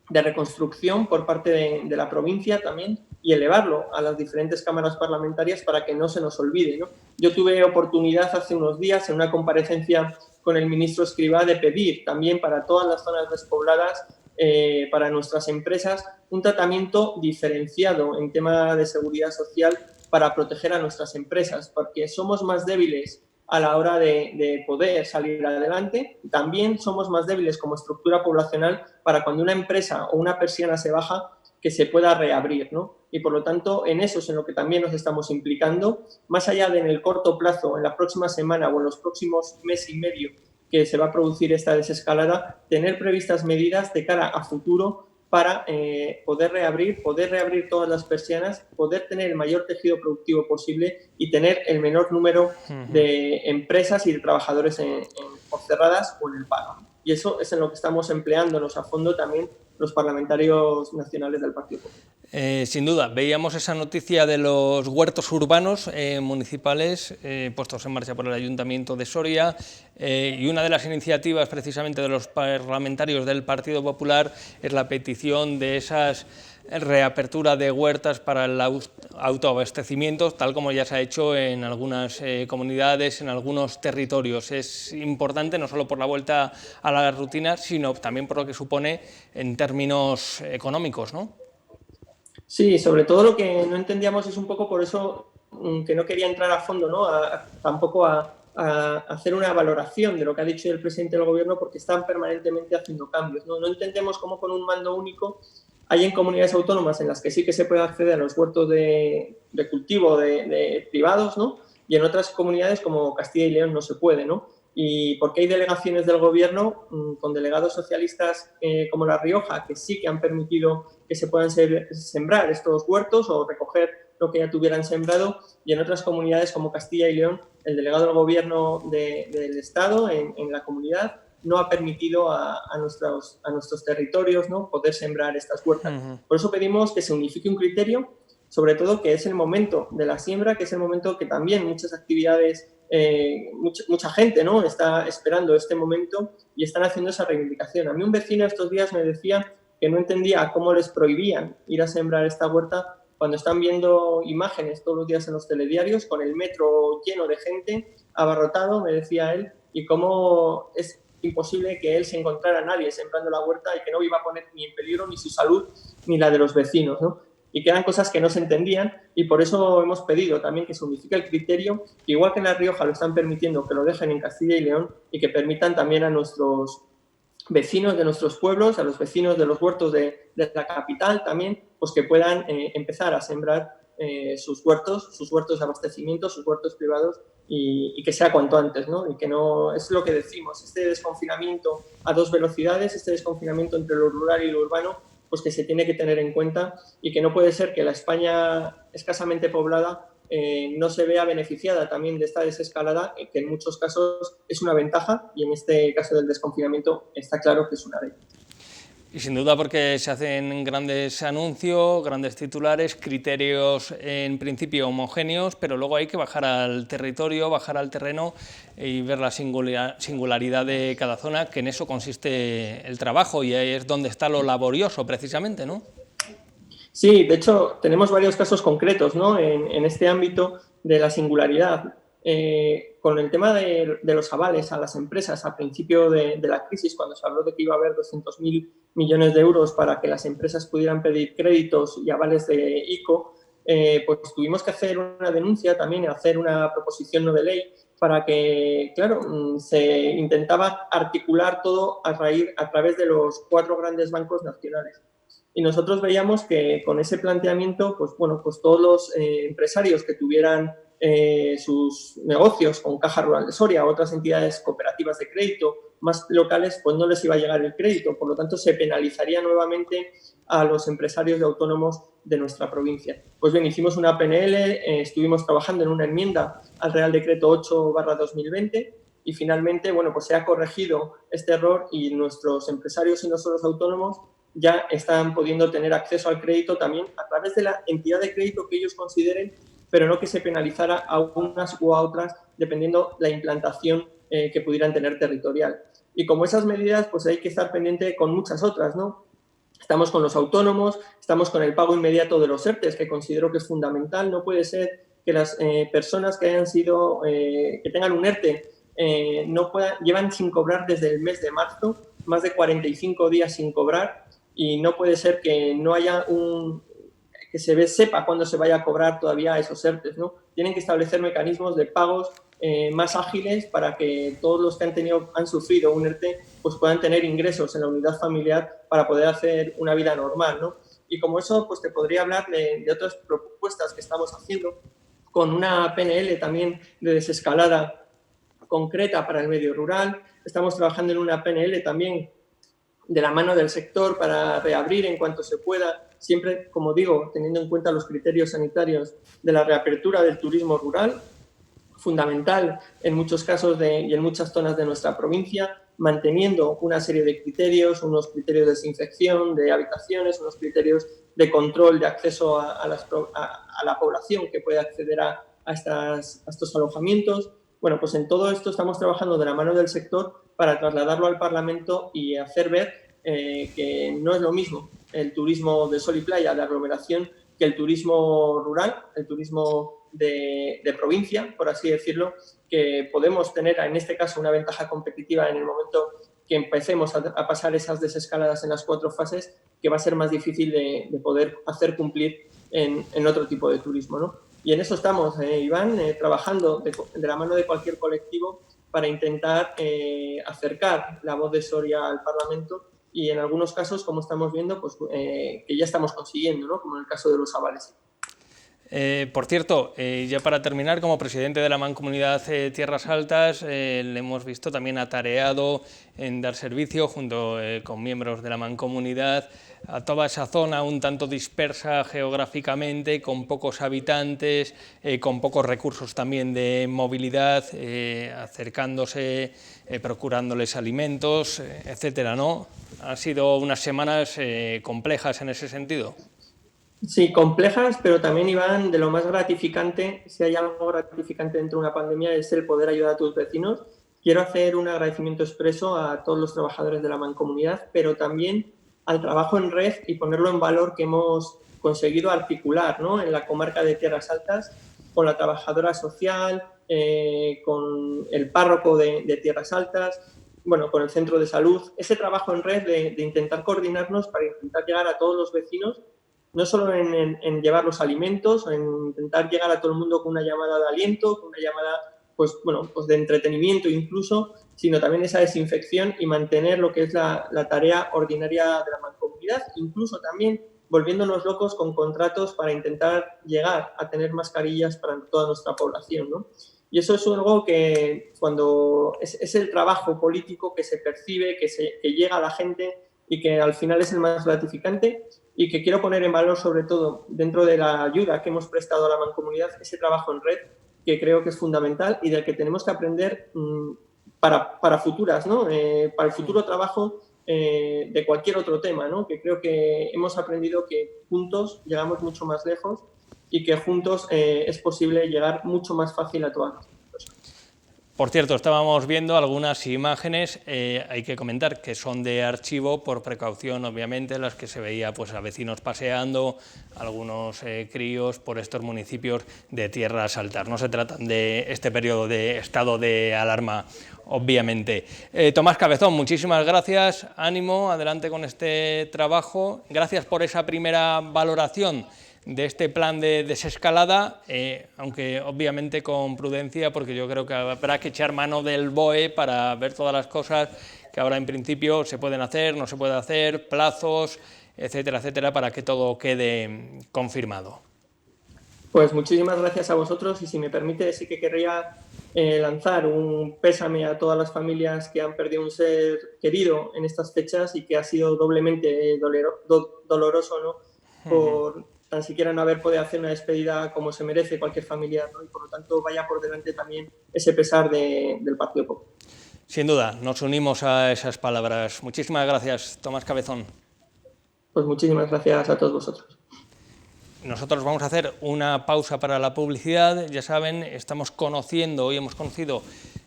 de reconstrucción por parte de la provincia también, y elevarlo a las diferentes cámaras parlamentarias para que no se nos olvide, ¿no? Yo tuve oportunidad hace unos días en una comparecencia con el ministro Escrivá de pedir también para todas las zonas despobladas, para nuestras empresas, un tratamiento diferenciado en tema de seguridad social para proteger a nuestras empresas, porque somos más débiles a la hora de poder salir adelante. También somos más débiles como estructura poblacional para cuando una empresa o una persiana se baja, que se pueda reabrir, ¿no? Y por lo tanto, en eso es en lo que también nos estamos implicando, más allá de en el corto plazo, en la próxima semana o en los próximos mes y medio que se va a producir esta desescalada, tener previstas medidas de cara a futuro para poder reabrir todas las persianas, poder tener el mayor tejido productivo posible y tener el menor número de empresas y de trabajadores o cerradas o en el paro. Y eso es en lo que estamos empleándonos a fondo también los parlamentarios nacionales del Partido Popular. Sin duda, veíamos esa noticia de los huertos urbanos municipales puestos en marcha por el Ayuntamiento de Soria, y una de las iniciativas precisamente de los parlamentarios del Partido Popular es la petición de esas reapertura de huertas para el autoabastecimiento, tal como ya se ha hecho en algunas comunidades, en algunos territorios. Es importante no solo por la vuelta a la rutina, sino también por lo que supone en términos económicos, ¿no? Sí, sobre todo lo que no entendíamos es un poco por eso que no quería entrar a fondo, ¿no? Tampoco a hacer una valoración de lo que ha dicho el presidente del Gobierno, porque están permanentemente haciendo cambios, ¿no? No entendemos cómo con un mando único hay en comunidades autónomas en las que sí que se puede acceder a los huertos de cultivo de privados, ¿no? Y en otras comunidades como Castilla y León no se puede, ¿no? Y porque hay delegaciones del Gobierno con delegados socialistas como La Rioja, que sí que han permitido que se puedan sembrar estos huertos o recoger lo que ya tuvieran sembrado, y en otras comunidades como Castilla y León, el delegado del Gobierno del Estado en la comunidad no ha permitido a nuestros territorios, ¿no?, poder sembrar estas huertas. Por eso pedimos que se unifique un criterio, sobre todo que es el momento de la siembra, que es el momento que también muchas actividades, mucha gente, ¿no?, está esperando este momento y están haciendo esa reivindicación. A mí un vecino estos días me decía que no entendía cómo les prohibían ir a sembrar esta huerta cuando están viendo imágenes todos los días en los telediarios con el metro lleno de gente, abarrotado, me decía él, y cómo es imposible que él se encontrara a nadie sembrando la huerta y que no iba a poner ni en peligro ni su salud ni la de los vecinos, ¿no? Y que eran cosas que no se entendían, y por eso hemos pedido también que se unifique el criterio, que igual que en La Rioja lo están permitiendo, que lo dejen en Castilla y León, y que permitan también a nuestros vecinos de nuestros pueblos, a los vecinos de los huertos de la capital también, pues que puedan empezar a sembrar sus huertos de abastecimiento, sus huertos privados, y que sea cuanto antes, ¿no? Y que no, es lo que decimos, este desconfinamiento a dos velocidades, este desconfinamiento entre lo rural y lo urbano, pues que se tiene que tener en cuenta, y que no puede ser que la España escasamente poblada no se vea beneficiada también de esta desescalada, que en muchos casos es una ventaja, y en este caso del desconfinamiento está claro que es una de ellas. Y sin duda porque se hacen grandes anuncios, grandes titulares, criterios en principio homogéneos, pero luego hay que bajar al territorio, bajar al terreno y ver la singularidad de cada zona, que en eso consiste el trabajo, y ahí es donde está lo laborioso precisamente, ¿no? Sí, de hecho tenemos varios casos concretos, ¿no?, en este ámbito de la singularidad. Con el tema de los avales a las empresas al principio de la crisis, cuando se habló de que iba a haber 200.000 millones de euros para que las empresas pudieran pedir créditos y avales de ICO, pues tuvimos que hacer una denuncia también, hacer una proposición no de ley para que, claro, se intentaba articular todo a través de los 4 grandes bancos nacionales. Y nosotros veíamos que con ese planteamiento, pues bueno, pues todos los empresarios que tuvieran sus negocios con Caja Rural de Soria o otras entidades cooperativas de crédito más locales, pues no les iba a llegar el crédito. Por lo tanto, se penalizaría nuevamente a los empresarios y autónomos de nuestra provincia. Pues bien, hicimos una PNL, estuvimos trabajando en una enmienda al Real Decreto 8/2020, y finalmente, bueno, pues se ha corregido este error, y nuestros empresarios y nosotros autónomos ya están pudiendo tener acceso al crédito también a través de la entidad de crédito que ellos consideren, pero no que se penalizara a unas u a otras dependiendo la implantación que pudieran tener territorial. Y como esas medidas, pues hay que estar pendiente con muchas otras, ¿no? Estamos con los autónomos, estamos con el pago inmediato de los ERTEs, que considero que es fundamental. No puede ser que las personas que hayan sido, que tengan un ERTE, llevan sin cobrar desde el mes de marzo, más de 45 días sin cobrar, y no puede ser que no haya que sepa cuándo se vaya a cobrar todavía esos ERTEs, ¿no? Tienen que establecer mecanismos de pagos más ágiles para que todos los que han sufrido un ERTE pues puedan tener ingresos en la unidad familiar para poder hacer una vida normal, ¿no? Y como eso, pues te podría hablar de otras propuestas que estamos haciendo con una PNL también de desescalada concreta para el medio rural. Estamos trabajando en una PNL también de la mano del sector para reabrir en cuanto se pueda, siempre, como digo, teniendo en cuenta los criterios sanitarios de la reapertura del turismo rural, fundamental en muchos casos y en muchas zonas de nuestra provincia, manteniendo una serie de criterios, unos criterios de desinfección de habitaciones, unos criterios de control de acceso a la población que puede acceder a estos alojamientos. Bueno, pues en todo esto estamos trabajando de la mano del sector para trasladarlo al Parlamento y hacer ver que no es lo mismo el turismo de sol y playa, de aglomeración, que el turismo rural, el turismo de provincia, por así decirlo, que podemos tener en este caso una ventaja competitiva en el momento que empecemos a pasar esas desescaladas en las 4 fases, que va a ser más difícil de poder hacer cumplir en otro tipo de turismo, ¿no? Y en eso estamos, Iván, trabajando de la mano de cualquier colectivo para intentar acercar la voz de Soria al Parlamento y en algunos casos, como estamos viendo, pues, que ya estamos consiguiendo, ¿no? Como en el caso de los avales. Por cierto, ya para terminar, como presidente de la Mancomunidad Tierras Altas, le hemos visto también atareado en dar servicio junto con miembros de la Mancomunidad a toda esa zona un tanto dispersa geográficamente, con pocos habitantes, con pocos recursos también de movilidad, acercándose, procurándoles alimentos, etcétera, ¿no? Han sido unas semanas complejas en ese sentido. Sí, complejas, pero también, Iván, de lo más gratificante, si hay algo gratificante dentro de una pandemia, es el poder ayudar a tus vecinos. Quiero hacer un agradecimiento expreso a todos los trabajadores de la Mancomunidad, pero también al trabajo en red y ponerlo en valor que hemos conseguido articular, ¿no? En la comarca de Tierras Altas, con la trabajadora social, con el párroco de Tierras Altas, bueno, con el centro de salud. Ese trabajo en red de intentar coordinarnos para intentar llegar a todos los vecinos, no solo en llevar los alimentos, en intentar llegar a todo el mundo con una llamada de aliento, con una llamada pues de entretenimiento incluso, sino también esa desinfección y mantener lo que es la tarea ordinaria de la Mancomunidad, incluso también volviéndonos locos con contratos para intentar llegar a tener mascarillas para toda nuestra población, ¿no? Y eso es algo que cuando es el trabajo político que se percibe, que llega a la gente y que al final es el más gratificante, y que quiero poner en valor sobre todo dentro de la ayuda que hemos prestado a la Mancomunidad, ese trabajo en red que creo que es fundamental y del que tenemos que aprender para futuras, ¿no? Para el futuro trabajo de cualquier otro tema, ¿no? Que creo que hemos aprendido que juntos llegamos mucho más lejos y que juntos es posible llegar mucho más fácil a todas las personas. Por cierto, estábamos viendo algunas imágenes, hay que comentar que son de archivo por precaución, obviamente, las que se veía pues, a vecinos paseando, algunos críos por estos municipios de Tierras Altas. No se tratan de este periodo de estado de alarma, obviamente. Tomás Cabezón, muchísimas gracias, ánimo, adelante con este trabajo. Gracias por esa primera valoración de este plan de desescalada, aunque obviamente con prudencia, porque yo creo que habrá que echar mano del BOE para ver todas las cosas que ahora en principio se pueden hacer, no se puede hacer, plazos, etcétera, etcétera, para que todo quede confirmado. Pues muchísimas gracias a vosotros y si me permite sí que querría lanzar un pésame a todas las familias que han perdido un ser querido en estas fechas y que ha sido doblemente doloroso, ¿no? Por tan siquiera no haber podido hacer una despedida como se merece cualquier familiar, ¿no? Y por lo tanto vaya por delante también ese pesar del Partido Popular. Sin duda, nos unimos a esas palabras. Muchísimas gracias, Tomás Cabezón. Pues muchísimas gracias a todos vosotros. Nosotros vamos a hacer una pausa para la publicidad. Ya saben, hoy hemos conocido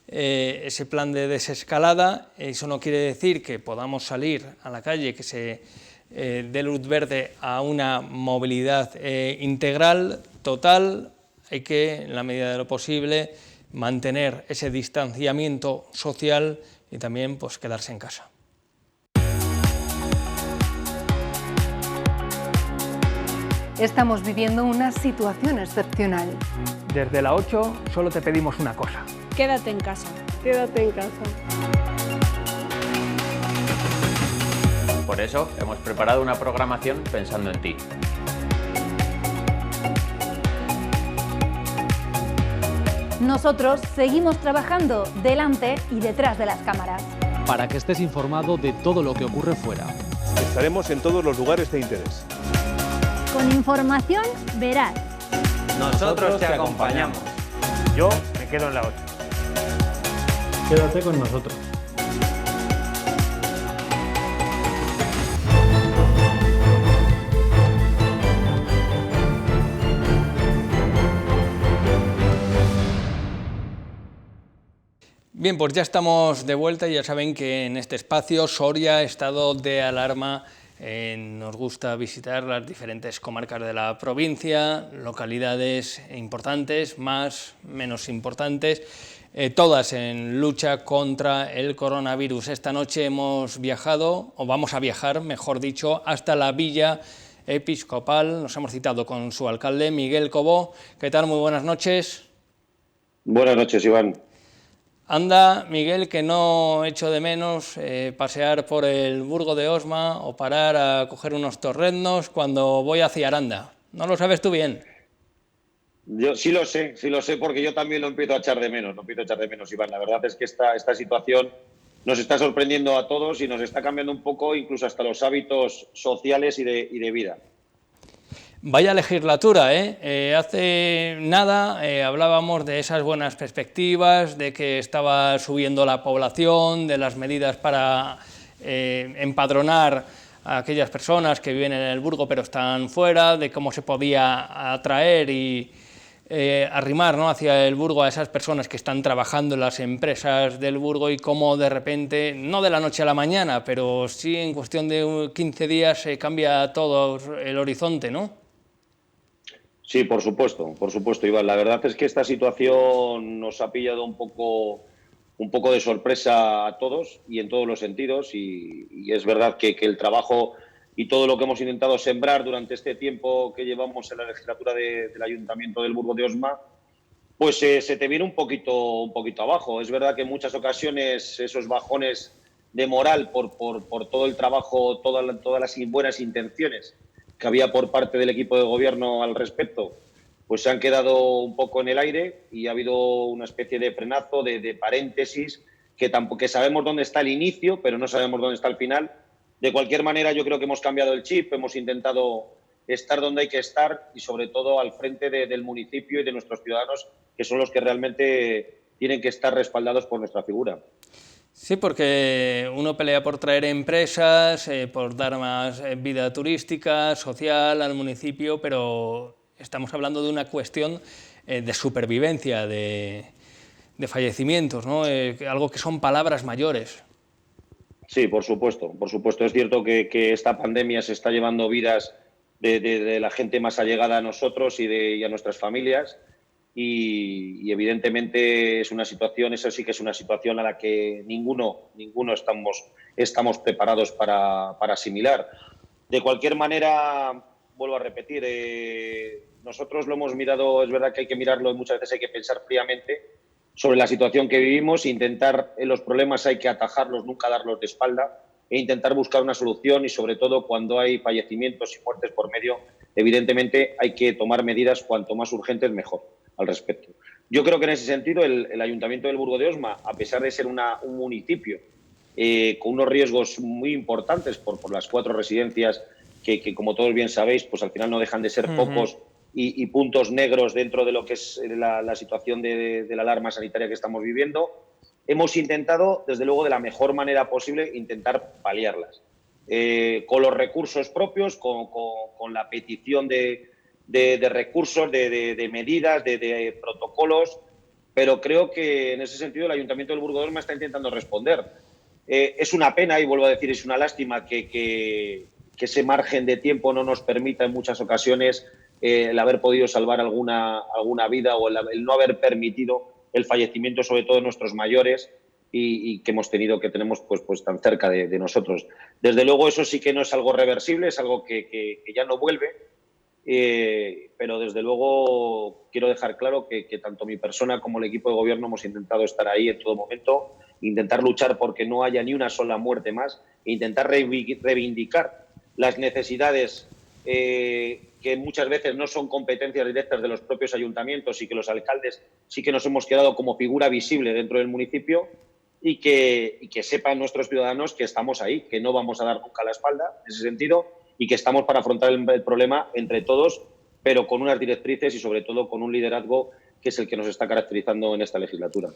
ese plan de desescalada. Eso no quiere decir que podamos salir a la calle, que se dé luz verde a una movilidad integral, total. Hay que, en la medida de lo posible, mantener ese distanciamiento social y también pues, quedarse en casa. Estamos viviendo una situación excepcional. Desde la 8 solo te pedimos una cosa. Quédate en casa. Quédate en casa. Por eso hemos preparado una programación pensando en ti. Nosotros seguimos trabajando delante y detrás de las cámaras. Para que estés informado de todo lo que ocurre fuera. Estaremos en todos los lugares de interés. Con información veraz. Nosotros te acompañamos. Yo me quedo en la 8. Quédate con nosotros. Bien, pues ya estamos de vuelta y ya saben que en este espacio, Soria, estado de alarma, nos gusta visitar las diferentes comarcas de la provincia, localidades importantes, más, menos importantes. todas en lucha contra el coronavirus. Esta noche hemos viajado, o vamos a viajar, mejor dicho, hasta la Villa Episcopal. Nos hemos citado con su alcalde, Miguel Cobó. ¿Qué tal? Muy buenas noches. Buenas noches, Iván. Anda, Miguel, que no echo de menos pasear por el Burgo de Osma o parar a coger unos torreznos cuando voy hacia Aranda. ¿No lo sabes tú bien? Yo sí lo sé porque yo también lo empiezo a echar de menos, Iván. La verdad es que esta situación nos está sorprendiendo a todos y nos está cambiando un poco incluso hasta los hábitos sociales y de vida. Vaya legislatura, ¿eh? Hace nada hablábamos de esas buenas perspectivas, de que estaba subiendo la población, de las medidas para empadronar a aquellas personas que viven en el Burgo pero están fuera, de cómo se podía atraer y arrimar, ¿no?, hacia el Burgo a esas personas que están trabajando en las empresas del Burgo, y cómo de repente, no de la noche a la mañana, pero sí en cuestión de 15 días se cambia todo el horizonte, ¿no? Sí, por supuesto, Iván. La verdad es que esta situación nos ha pillado un poco de sorpresa a todos y en todos los sentidos, y es verdad que el trabajo y todo lo que hemos intentado sembrar durante este tiempo que llevamos en la legislatura del Ayuntamiento del Burgo de Osma, pues se te viene un poquito abajo. Es verdad que en muchas ocasiones esos bajones de moral por todo el trabajo, todas las buenas intenciones que había por parte del equipo de gobierno al respecto, pues se han quedado un poco en el aire, y ha habido una especie de frenazo, de paréntesis, que sabemos dónde está el inicio, pero no sabemos dónde está el final. De cualquier manera, yo creo que hemos cambiado el chip, hemos intentado estar donde hay que estar y sobre todo al frente del municipio y de nuestros ciudadanos, que son los que realmente tienen que estar respaldados por nuestra figura. Sí, porque uno pelea por traer empresas, por dar más vida turística, social al municipio, pero estamos hablando de una cuestión de supervivencia, de fallecimientos, ¿no? Algo que son palabras mayores. Sí, por supuesto. Es cierto que esta pandemia se está llevando vidas de la gente más allegada a nosotros y a nuestras familias, y evidentemente es una situación, eso sí que es una situación a la que ninguno estamos preparados para asimilar. De cualquier manera, vuelvo a repetir, nosotros lo hemos mirado, es verdad que hay que mirarlo, muchas veces hay que pensar fríamente sobre la situación que vivimos, intentar los problemas hay que atajarlos, nunca darlos de espalda, e intentar buscar una solución, y sobre todo cuando hay fallecimientos y muertes por medio, evidentemente hay que tomar medidas cuanto más urgentes mejor al respecto. Yo creo que en ese sentido el Ayuntamiento del Burgo de Osma, a pesar de ser un municipio con unos riesgos muy importantes por las 4 residencias que como todos bien sabéis, pues al final no dejan de ser pocos, y puntos negros dentro de lo que es la situación de la alarma sanitaria que estamos viviendo, hemos intentado, desde luego, de la mejor manera posible, intentar paliarlas. Con los recursos propios, con la petición de recursos, de medidas, de protocolos, pero creo que en ese sentido el Ayuntamiento del Burgo de Osma está intentando responder. Es una pena, y vuelvo a decir, es una lástima que ese margen de tiempo no nos permita en muchas ocasiones el haber podido salvar alguna vida, o el no haber permitido el fallecimiento, sobre todo de nuestros mayores, y que tenemos pues tan cerca de nosotros. Desde luego eso sí que no es algo reversible, es algo que ya no vuelve, pero desde luego quiero dejar claro que tanto mi persona como el equipo de gobierno hemos intentado estar ahí en todo momento, intentar luchar porque no haya ni una sola muerte más, e intentar reivindicar las necesidades que muchas veces no son competencias directas de los propios ayuntamientos, y que los alcaldes sí que nos hemos quedado como figura visible dentro del municipio, y que sepan nuestros ciudadanos que estamos ahí, que no vamos a dar nunca la espalda en ese sentido, y que estamos para afrontar el problema entre todos, pero con unas directrices y sobre todo con un liderazgo que es el que nos está caracterizando en esta legislatura.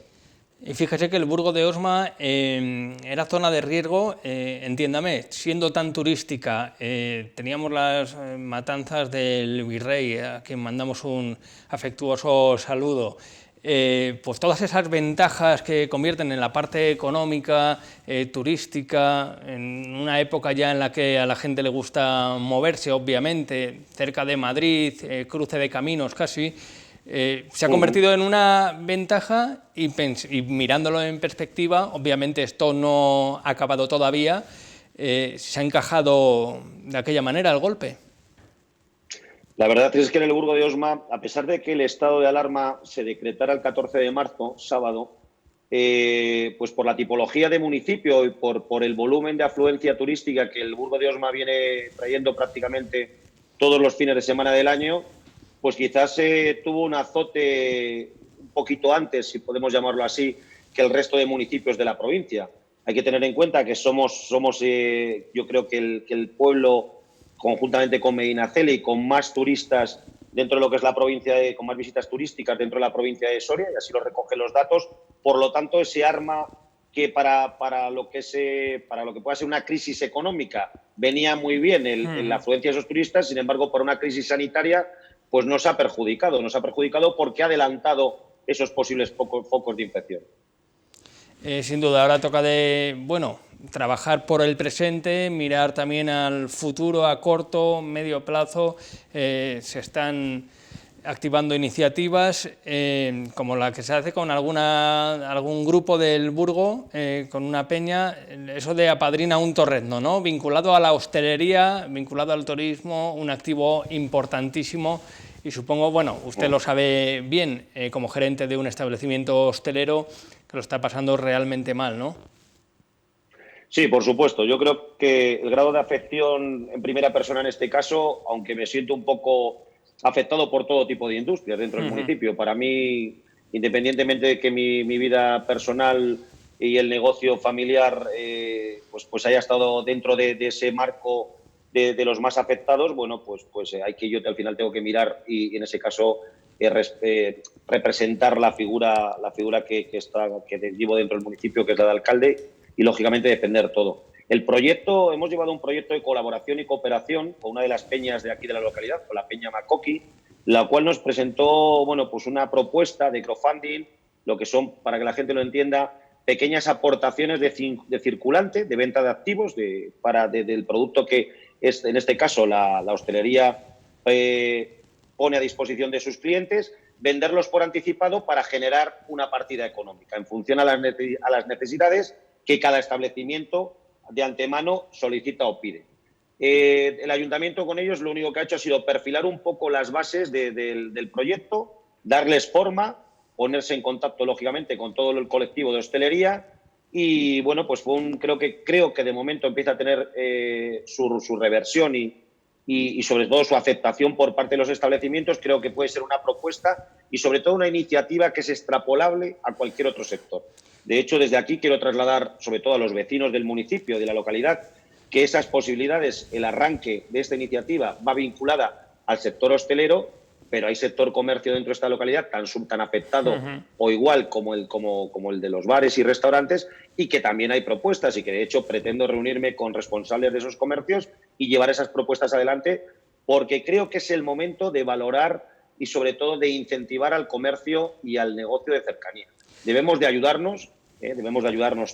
Y fíjese que el Burgo de Osma era zona de riesgo, entiéndame, siendo tan turística. Teníamos las matanzas del Virrey, a quien mandamos un afectuoso saludo. Pues todas esas ventajas que convierten en la parte económica, turística, en una época ya en la que a la gente le gusta moverse, obviamente, cerca de Madrid, cruce de caminos casi, Se ha convertido en una ventaja y mirándolo en perspectiva, obviamente esto no ha acabado todavía, ¿se ha encajado de aquella manera el golpe? La verdad es que en el Burgo de Osma, a pesar de que el estado de alarma se decretara el 14 de marzo, sábado, pues por la tipología de municipio y por el volumen de afluencia turística que el Burgo de Osma viene trayendo prácticamente todos los fines de semana del año, pues quizás tuvo un azote un poquito antes, si podemos llamarlo así, que el resto de municipios de la provincia. Hay que tener en cuenta que somos yo creo que el pueblo, conjuntamente con Medinaceli, con más turistas dentro de lo que es la provincia, con más visitas turísticas dentro de la provincia de Soria, y así lo recogen los datos. Por lo tanto, ese arma que para lo que pueda ser una crisis económica venía muy bien en la afluencia de esos turistas, sin embargo, por una crisis sanitaria, pues nos ha perjudicado porque ha adelantado esos posibles focos de infección. Sin duda, ahora toca trabajar por el presente, mirar también al futuro a corto, medio plazo. Se están activando iniciativas como la que se hace con algún grupo del Burgo, con una peña, eso de apadrina un torrezno, ¿no? Vinculado a la hostelería, vinculado al turismo, un activo importantísimo. Y supongo, usted lo sabe bien, como gerente de un establecimiento hostelero, que lo está pasando realmente mal, ¿no? Sí, por supuesto. Yo creo que el grado de afección en primera persona en este caso, aunque me siento un poco afectado por todo tipo de industrias dentro del municipio, para mí, independientemente de que mi vida personal y el negocio familiar pues haya estado dentro de ese marco de los más afectados, pues hay que yo al final tengo que mirar y en ese caso representar la figura que llevo dentro del municipio, que es la de alcalde, y lógicamente defender todo. Hemos llevado un proyecto de colaboración y cooperación con una de las peñas de aquí de la localidad, con la Peña Makoki, la cual nos presentó pues una propuesta de crowdfunding, lo que son, para que la gente lo entienda, pequeñas aportaciones de circulante, de venta de activos, del producto que es, en este caso, la hostelería pone a disposición de sus clientes, venderlos por anticipado para generar una partida económica en función a las necesidades que cada establecimiento de antemano solicita o pide. El ayuntamiento con ellos lo único que ha hecho ha sido perfilar un poco las bases del proyecto, darles forma, ponerse en contacto lógicamente con todo el colectivo de hostelería y pues creo que de momento empieza a tener su reversión y sobre todo su aceptación por parte de los establecimientos. Creo que puede ser una propuesta y sobre todo una iniciativa que es extrapolable a cualquier otro sector. De hecho, desde aquí quiero trasladar sobre todo a los vecinos del municipio, de la localidad, que esas posibilidades, el arranque de esta iniciativa va vinculada al sector hostelero, pero hay sector comercio dentro de esta localidad tan afectado o igual como el de los bares y restaurantes, y que también hay propuestas y que de hecho pretendo reunirme con responsables de esos comercios y llevar esas propuestas adelante, porque creo que es el momento de valorar y sobre todo de incentivar al comercio y al negocio de cercanía. Debemos de ayudarnos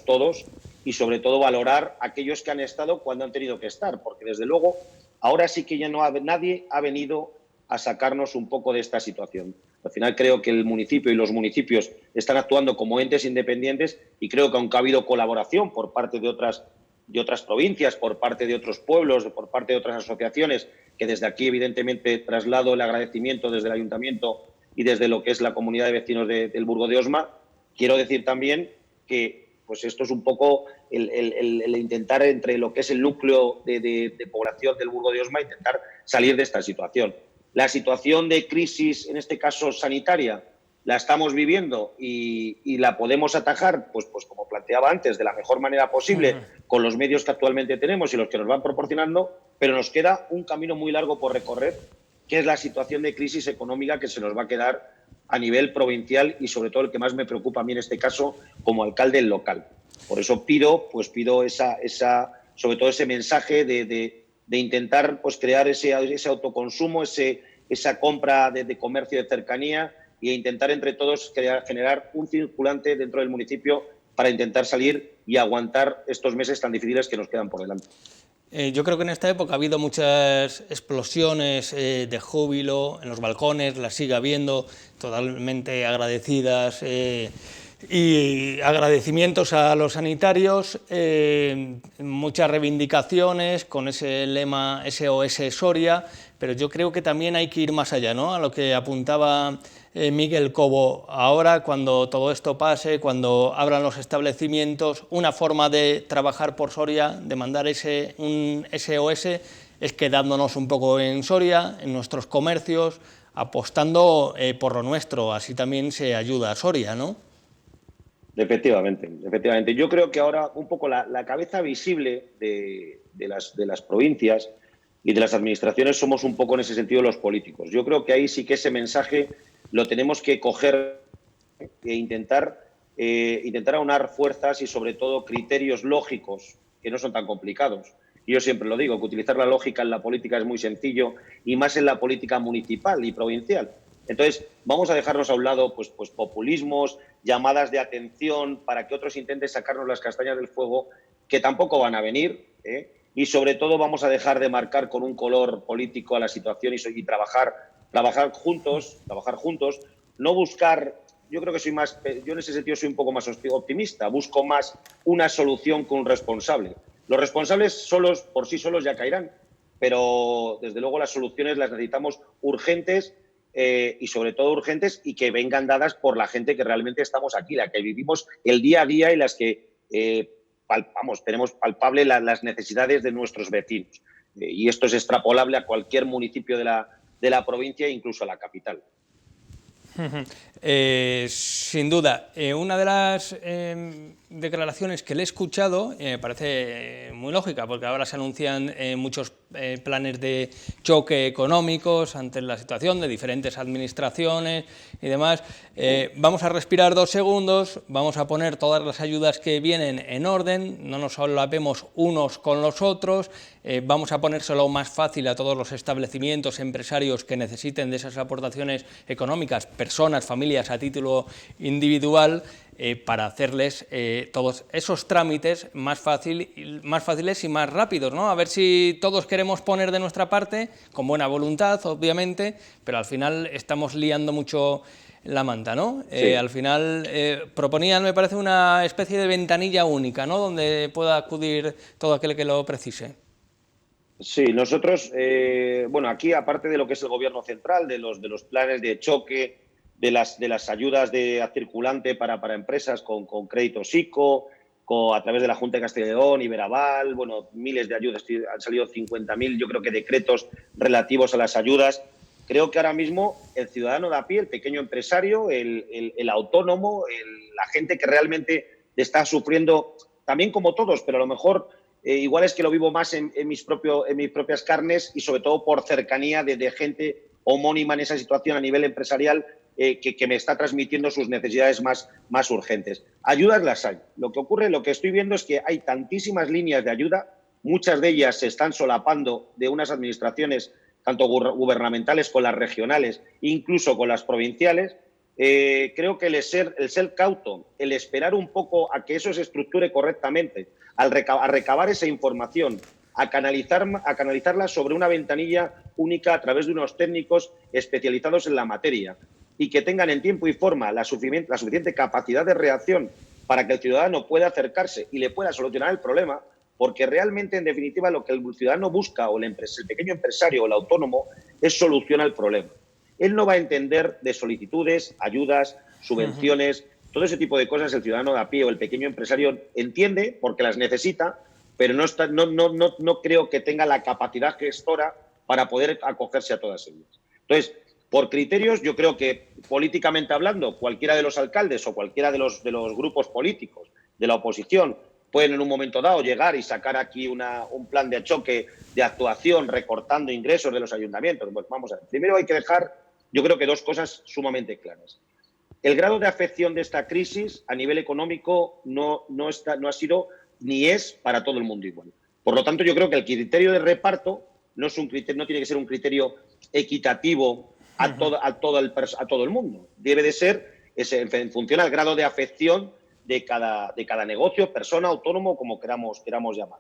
todos y sobre todo valorar a aquellos que han estado cuando han tenido que estar, porque desde luego ahora sí que ya nadie ha venido a sacarnos un poco de esta situación. Al final creo que el municipio y los municipios están actuando como entes independientes y creo que aunque ha habido colaboración por parte de otras provincias, por parte de otros pueblos, por parte de otras asociaciones, que desde aquí evidentemente traslado el agradecimiento desde el ayuntamiento y desde lo que es la comunidad de vecinos del Burgo de Osma, quiero decir también que pues esto es un poco el intentar entre lo que es el núcleo de población del Burgo de Osma, intentar salir de esta situación. La situación de crisis, en este caso sanitaria, la estamos viviendo y la podemos atajar, pues como planteaba antes, de la mejor manera posible, con los medios que actualmente tenemos y los que nos van proporcionando, pero nos queda un camino muy largo por recorrer, que es la situación de crisis económica que se nos va a quedar a nivel provincial y sobre todo el que más me preocupa a mí en este caso como alcalde local. Por eso pido sobre todo ese mensaje de intentar pues crear ese autoconsumo, esa compra de comercio de cercanía e intentar entre todos generar un circulante dentro del municipio para intentar salir y aguantar estos meses tan difíciles que nos quedan por delante. Yo creo que en esta época ha habido muchas explosiones de júbilo en los balcones, las sigue habiendo, totalmente agradecidas, y agradecimientos a los sanitarios, muchas reivindicaciones con ese lema SOS Soria, pero yo creo que también hay que ir más allá, ¿no?, a lo que apuntaba Miguel Cobo. Ahora, cuando todo esto pase, cuando abran los establecimientos, una forma de trabajar por Soria, de mandar un SOS, es quedándonos un poco en Soria, en nuestros comercios, apostando por lo nuestro, así también se ayuda a Soria, ¿no? Efectivamente, efectivamente. Yo creo que ahora un poco la cabeza visible de las provincias y de las administraciones somos un poco en ese sentido los políticos. Yo creo que ahí sí que ese mensaje lo tenemos que coger e intentar aunar fuerzas y sobre todo criterios lógicos que no son tan complicados. Y yo siempre lo digo, que utilizar la lógica en la política es muy sencillo y más en la política municipal y provincial. Entonces, vamos a dejarnos a un lado pues populismos, llamadas de atención para que otros intenten sacarnos las castañas del fuego, que tampoco van a venir, y sobre todo vamos a dejar de marcar con un color político a la situación y trabajar juntos, no buscar. Yo creo que yo en ese sentido soy un poco más optimista, busco más una solución que un responsable. Los responsables solos, por sí solos, ya caerán, pero desde luego las soluciones las necesitamos urgentes, y sobre todo urgentes y que vengan dadas por la gente que realmente estamos aquí, la que vivimos el día a día y las que tenemos palpable las necesidades de nuestros vecinos. Y esto es extrapolable a cualquier municipio de la provincia e incluso a la capital. Sin duda, una de las declaraciones que le he escuchado me parece muy lógica, porque ahora se anuncian muchos planes de choque económicos ante la situación de diferentes administraciones y demás. Vamos a respirar 2 segundos, vamos a poner todas las ayudas que vienen en orden, no nos solapemos unos con los otros, vamos a ponérselo más fácil a todos los establecimientos, empresarios que necesiten de esas aportaciones económicas, personas, familias a título individual, para hacerles todos esos trámites más fáciles y más rápidos, ¿no? A ver si todos queremos poner de nuestra parte, con buena voluntad, obviamente, pero al final estamos liando mucho la manta, ¿no? Sí. Al final proponían, me parece, una especie de ventanilla única, ¿no?, donde pueda acudir todo aquel que lo precise. Sí, nosotros, aquí aparte de lo que es el gobierno central, de los planes de choque, de las ayudas de circulante para empresas con créditos ICO, a través de la Junta de Castilla y León, Iberaval, miles de ayudas, han salido 50.000, yo creo que decretos relativos a las ayudas. Creo que ahora mismo el ciudadano de a pie, el pequeño empresario, el autónomo, la gente que realmente está sufriendo, también como todos, pero a lo mejor igual es que lo vivo más en mis propias carnes y sobre todo por cercanía de gente homónima en esa situación a nivel empresarial, que me está transmitiendo sus necesidades más urgentes. Ayudas las hay. Lo que estoy viendo es que hay tantísimas líneas de ayuda, muchas de ellas se están solapando de unas administraciones, tanto gubernamentales con las regionales, incluso con las provinciales. Creo que el ser cauto, el esperar un poco a que eso se estructure correctamente, a recabar esa información, a canalizarla sobre una ventanilla única a través de unos técnicos especializados en la materia y que tengan en tiempo y forma la suficiente capacidad de reacción para que el ciudadano pueda acercarse y le pueda solucionar el problema, porque realmente, en definitiva, lo que el ciudadano busca, o el pequeño empresario o el autónomo, es solucionar el problema. Él no va a entender de solicitudes, ayudas, subvenciones, todo ese tipo de cosas. El ciudadano de a pie o el pequeño empresario entiende porque las necesita, pero no creo que tenga la capacidad gestora para poder acogerse a todas ellas. Entonces, por criterios, yo creo que políticamente hablando, cualquiera de los alcaldes o cualquiera de los grupos políticos de la oposición pueden en un momento dado llegar y sacar aquí un plan de choque, de actuación, recortando ingresos de los ayuntamientos. Pues vamos a ver. Primero hay que dejar, yo creo que 2 cosas sumamente claras. El grado de afección de esta crisis a nivel económico no ha sido ni es para todo el mundo igual. Por lo tanto, yo creo que el criterio de reparto no tiene que ser un criterio equitativo a todo el mundo. Debe de ser en función al grado de afección de cada negocio, persona, autónomo, como queramos llamar.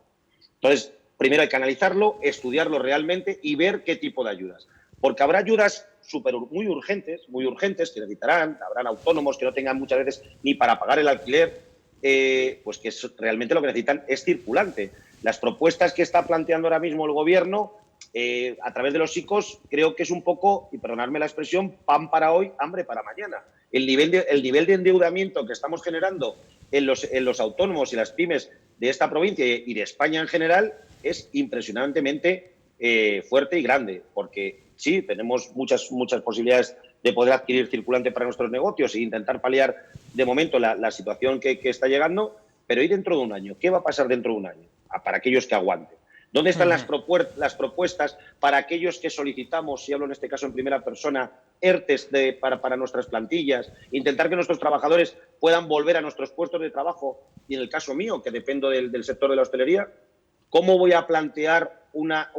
Entonces, primero hay que analizarlo, estudiarlo realmente y ver qué tipo de ayudas. Porque habrá ayudas muy urgentes, que necesitarán, habrán autónomos que no tengan muchas veces ni para pagar el alquiler, pues que realmente lo que necesitan es circulante. Las propuestas que está planteando ahora mismo el Gobierno, a través de los ICOs, creo que es un poco, y perdonadme la expresión, pan para hoy, hambre para mañana. El nivel de endeudamiento que estamos generando en los autónomos y las pymes de esta provincia y de España en general es impresionantemente fuerte y grande, porque sí, tenemos muchas posibilidades de poder adquirir circulante para nuestros negocios e intentar paliar de momento la situación que está llegando, pero ¿y dentro de un año? ¿Qué va a pasar dentro de un año? Para aquellos que aguanten. ¿Dónde están las propuestas para aquellos que solicitamos, si hablo en este caso en primera persona, ERTES para nuestras plantillas? Intentar que nuestros trabajadores puedan volver a nuestros puestos de trabajo, y en el caso mío, que dependo del sector de la hostelería, ¿cómo voy a plantear una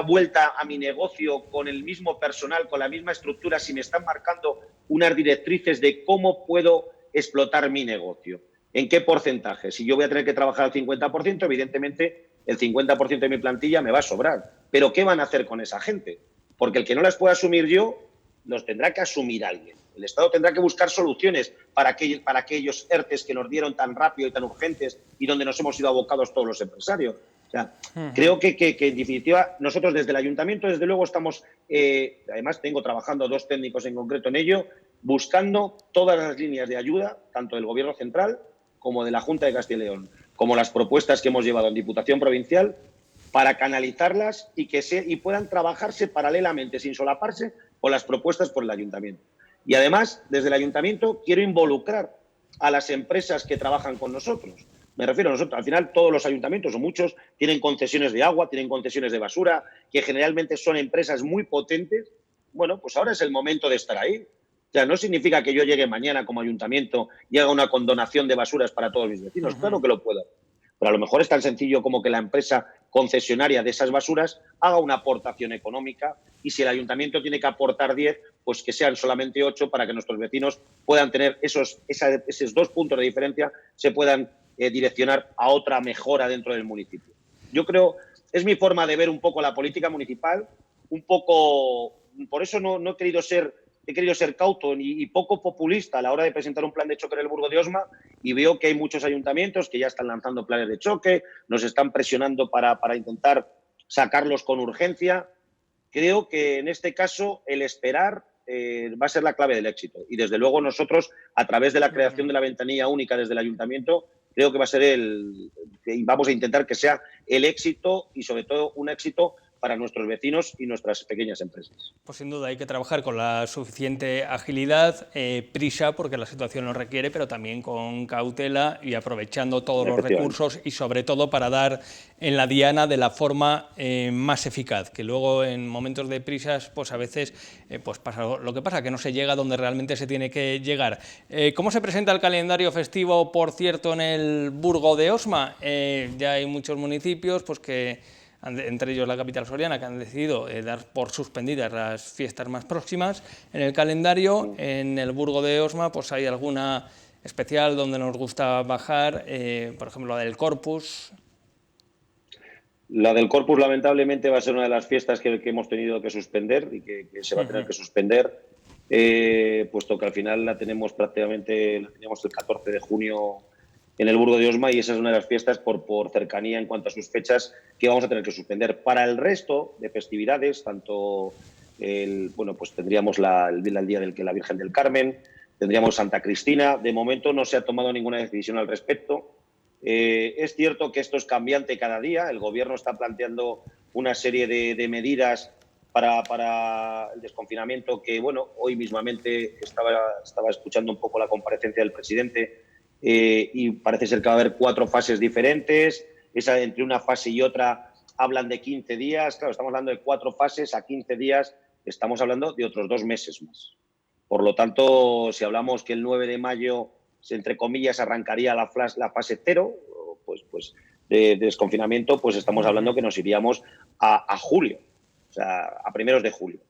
vuelta a mi negocio con el mismo personal, con la misma estructura, si me están marcando unas directrices de cómo puedo explotar mi negocio? ¿En qué porcentaje? Si yo voy a tener que trabajar al 50%, evidentemente el 50% de mi plantilla me va a sobrar. ¿Pero qué van a hacer con esa gente? Porque el que no las pueda asumir yo, los tendrá que asumir alguien. El Estado tendrá que buscar soluciones para aquellos ERTES que nos dieron tan rápido y tan urgentes y donde nos hemos ido abocados todos los empresarios. O sea, creo que en definitiva nosotros desde el Ayuntamiento, desde luego, estamos, además tengo trabajando 2 técnicos en concreto en ello, buscando todas las líneas de ayuda, tanto del Gobierno central como de la Junta de Castilla y León, como las propuestas que hemos llevado en Diputación Provincial, para canalizarlas y puedan trabajarse paralelamente, sin solaparse, con las propuestas por el Ayuntamiento. Y además, desde el Ayuntamiento, quiero involucrar a las empresas que trabajan con nosotros. Me refiero a nosotros, al final todos los ayuntamientos, o muchos, tienen concesiones de agua, tienen concesiones de basura, que generalmente son empresas muy potentes. Bueno, pues ahora es el momento de estar ahí. O sea, no significa que yo llegue mañana como ayuntamiento y haga una condonación de basuras para todos mis vecinos. Claro que lo puedo. Pero a lo mejor es tan sencillo como que la empresa concesionaria de esas basuras haga una aportación económica, y si el ayuntamiento tiene que aportar 10, pues que sean solamente 8 para que nuestros vecinos puedan tener esos 2 puntos de diferencia, se puedan direccionar a otra mejora dentro del municipio. Yo creo, es mi forma de ver un poco la política municipal, un poco, por eso no he querido ser cauto y poco populista a la hora de presentar un plan de choque en el Burgo de Osma, y veo que hay muchos ayuntamientos que ya están lanzando planes de choque, nos están presionando para intentar sacarlos con urgencia. Creo que en este caso el esperar va a ser la clave del éxito, y desde luego nosotros, a través de la creación de la ventanilla única desde el ayuntamiento, creo que va a ser vamos a intentar que sea el éxito, y sobre todo un éxito para nuestros vecinos y nuestras pequeñas empresas. Pues sin duda hay que trabajar con la suficiente agilidad, prisa, porque la situación lo requiere, pero también con cautela y aprovechando todos los recursos, y sobre todo para dar en la diana de la forma más eficaz, que luego en momentos de prisas pues a veces pues pasa lo que pasa, que no se llega donde realmente se tiene que llegar. ¿Cómo se presenta el calendario festivo, por cierto, en el Burgo de Osma? Ya hay muchos municipios pues que, entre ellos la capital soriana, que han decidido dar por suspendidas las fiestas más próximas. En el calendario, en el Burgo de Osma, pues hay alguna especial donde nos gusta bajar, por ejemplo, la del Corpus. La del Corpus, lamentablemente, va a ser una de las fiestas que hemos tenido que suspender y que se va a tener que suspender, puesto que al final la teníamos el 14 de junio en el Burgo de Osma, y esa es una de las fiestas por cercanía en cuanto a sus fechas que vamos a tener que suspender. Para el resto de festividades, tanto pues tendríamos el día del que la Virgen del Carmen, tendríamos Santa Cristina. De momento no se ha tomado ninguna decisión al respecto. Es cierto que esto es cambiante cada día. El Gobierno está planteando una serie de medidas para el desconfinamiento que, bueno, hoy mismamente estaba escuchando un poco la comparecencia del presidente, y parece ser que va a haber 4 fases diferentes. Entre una fase y otra hablan de 15 días. Claro, estamos hablando de 4 fases a 15 días, estamos hablando de otros 2 meses más. Por lo tanto, si hablamos que el 9 de mayo, entre comillas, arrancaría la fase 0, pues de desconfinamiento, pues estamos hablando que nos iríamos a julio, o sea, a primeros de julio.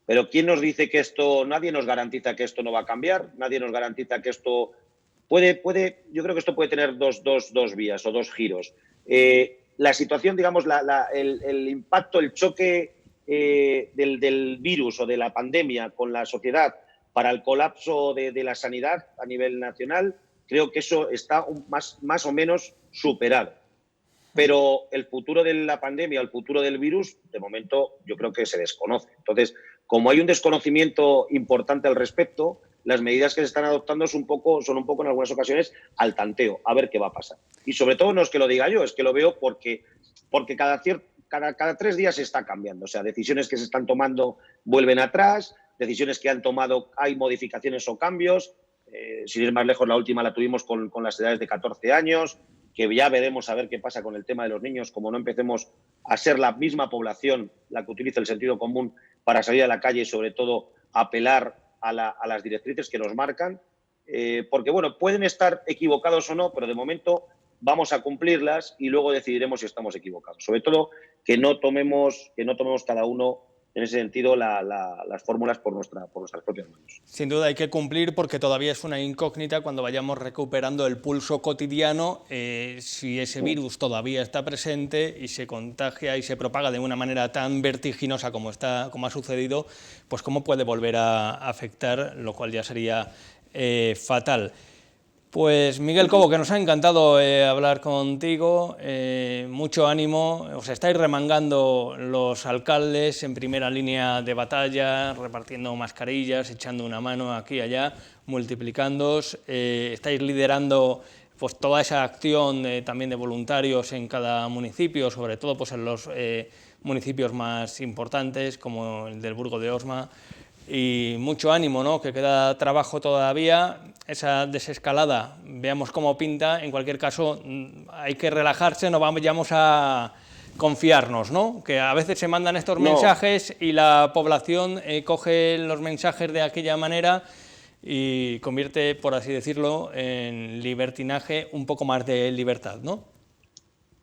Pero ¿quién nos dice que esto? Nadie nos garantiza que esto no va a cambiar, nadie nos garantiza que esto yo creo que esto puede tener dos vías o 2 giros. la situación, digamos, el impacto, el choque del virus o de la pandemia con la sociedad para el colapso de la sanidad a nivel nacional, creo que eso está más o menos superado. Pero el futuro de la pandemia, el futuro del virus, de momento yo creo que se desconoce. Entonces, como hay un desconocimiento importante al respecto, las medidas que se están adoptando son un poco en algunas ocasiones al tanteo, a ver qué va a pasar. Y sobre todo no es que lo diga yo, es que lo veo porque cada 3 días se está cambiando. O sea, decisiones que se están tomando vuelven atrás, decisiones que han tomado, hay modificaciones o cambios. Sin ir más lejos, la última la tuvimos con las edades de 14 años, que ya veremos a ver qué pasa con el tema de los niños, como no empecemos a ser la misma población la que utiliza el sentido común para salir a la calle y sobre todo apelar a las directrices que nos marcan, porque bueno, pueden estar equivocados o no, pero de momento vamos a cumplirlas y luego decidiremos si estamos equivocados. Sobre todo que no tomemos cada uno en ese sentido las fórmulas por nuestras propias manos. Sin duda hay que cumplir porque todavía es una incógnita cuando vayamos recuperando el pulso cotidiano, si ese virus todavía está presente y se contagia y se propaga de una manera tan vertiginosa como ha sucedido, pues cómo puede volver a afectar, lo cual ya sería fatal. Pues Miguel Cobo, que nos ha encantado hablar contigo, mucho ánimo, os estáis remangando los alcaldes en primera línea de batalla, repartiendo mascarillas, echando una mano aquí y allá, multiplicándoos, estáis liderando pues toda esa acción también de voluntarios en cada municipio, sobre todo pues en los municipios más importantes como el del Burgo de Osma. Y mucho ánimo, ¿no? Que queda trabajo todavía, esa desescalada, veamos cómo pinta. En cualquier caso, hay que relajarse, no vayamos a confiarnos, ¿no? Que a veces se mandan estos mensajes y la población coge los mensajes de aquella manera y convierte, por así decirlo, en libertinaje un poco más de libertad, ¿no?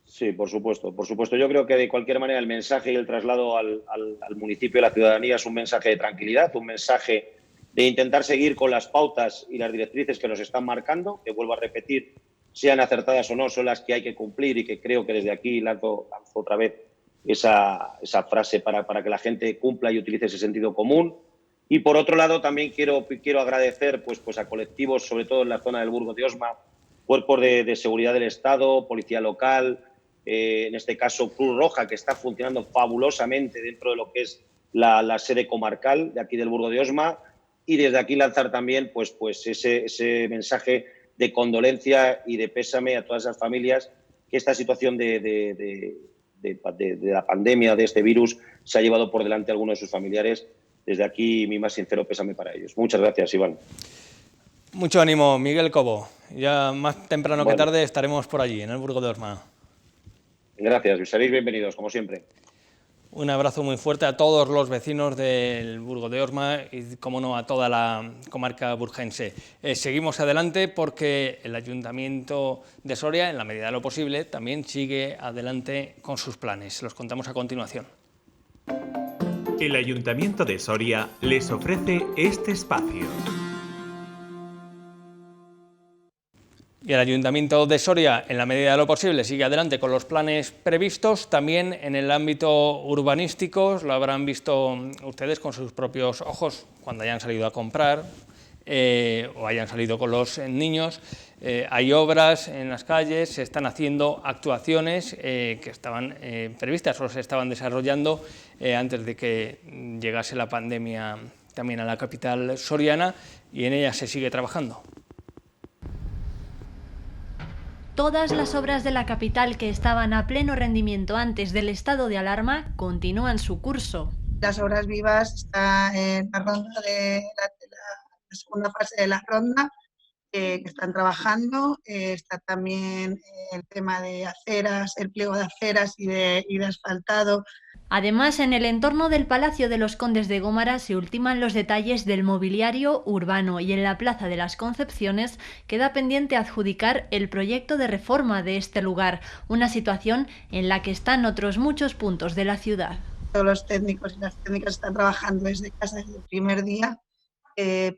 Sí, por supuesto. Por supuesto. Yo creo que de cualquier manera el mensaje y el traslado al municipio y a la ciudadanía es un mensaje de tranquilidad, un mensaje de intentar seguir con las pautas y las directrices que nos están marcando, que vuelvo a repetir, sean acertadas o no, son las que hay que cumplir y que creo que desde aquí lanzo otra vez esa frase para que la gente cumpla y utilice ese sentido común. Y por otro lado también quiero agradecer pues a colectivos, sobre todo en la zona del Burgo de Osma, cuerpos de seguridad del Estado, policía local, en este caso Cruz Roja, que está funcionando fabulosamente dentro de lo que es la sede comarcal de aquí del Burgo de Osma, y desde aquí lanzar también pues ese mensaje de condolencia y de pésame a todas esas familias que esta situación de la pandemia, de este virus, se ha llevado por delante a algunos de sus familiares. Desde aquí mi más sincero pésame para ellos. Muchas gracias, Iván. Mucho ánimo, Miguel Cobo. Ya más temprano que tarde estaremos por allí, en el Burgo de Osma. Gracias, seréis bienvenidos, como siempre. Un abrazo muy fuerte a todos los vecinos del Burgo de Osma y, como no, a toda la comarca burgense. Seguimos adelante porque el Ayuntamiento de Soria, en la medida de lo posible, también sigue adelante con sus planes. Los contamos a continuación. El Ayuntamiento de Soria les ofrece este espacio. Y el Ayuntamiento de Soria, en la medida de lo posible, sigue adelante con los planes previstos. También en el ámbito urbanístico, lo habrán visto ustedes con sus propios ojos cuando hayan salido a comprar o hayan salido con los niños. Hay obras en las calles, se están haciendo actuaciones que estaban previstas o se estaban desarrollando antes de que llegase la pandemia también a la capital soriana, y en ellas se sigue trabajando. Todas las obras de la capital que estaban a pleno rendimiento antes del estado de alarma continúan su curso. Las obras vivas están en la ronda de la segunda fase de la ronda, que están trabajando. Está también el tema de aceras, el pliego de aceras y de asfaltado. Además, en el entorno del Palacio de los Condes de Gómara se ultiman los detalles del mobiliario urbano y en la Plaza de las Concepciones queda pendiente adjudicar el proyecto de reforma de este lugar, una situación en la que están otros muchos puntos de la ciudad. Todos los técnicos y las técnicas están trabajando desde casa desde el primer día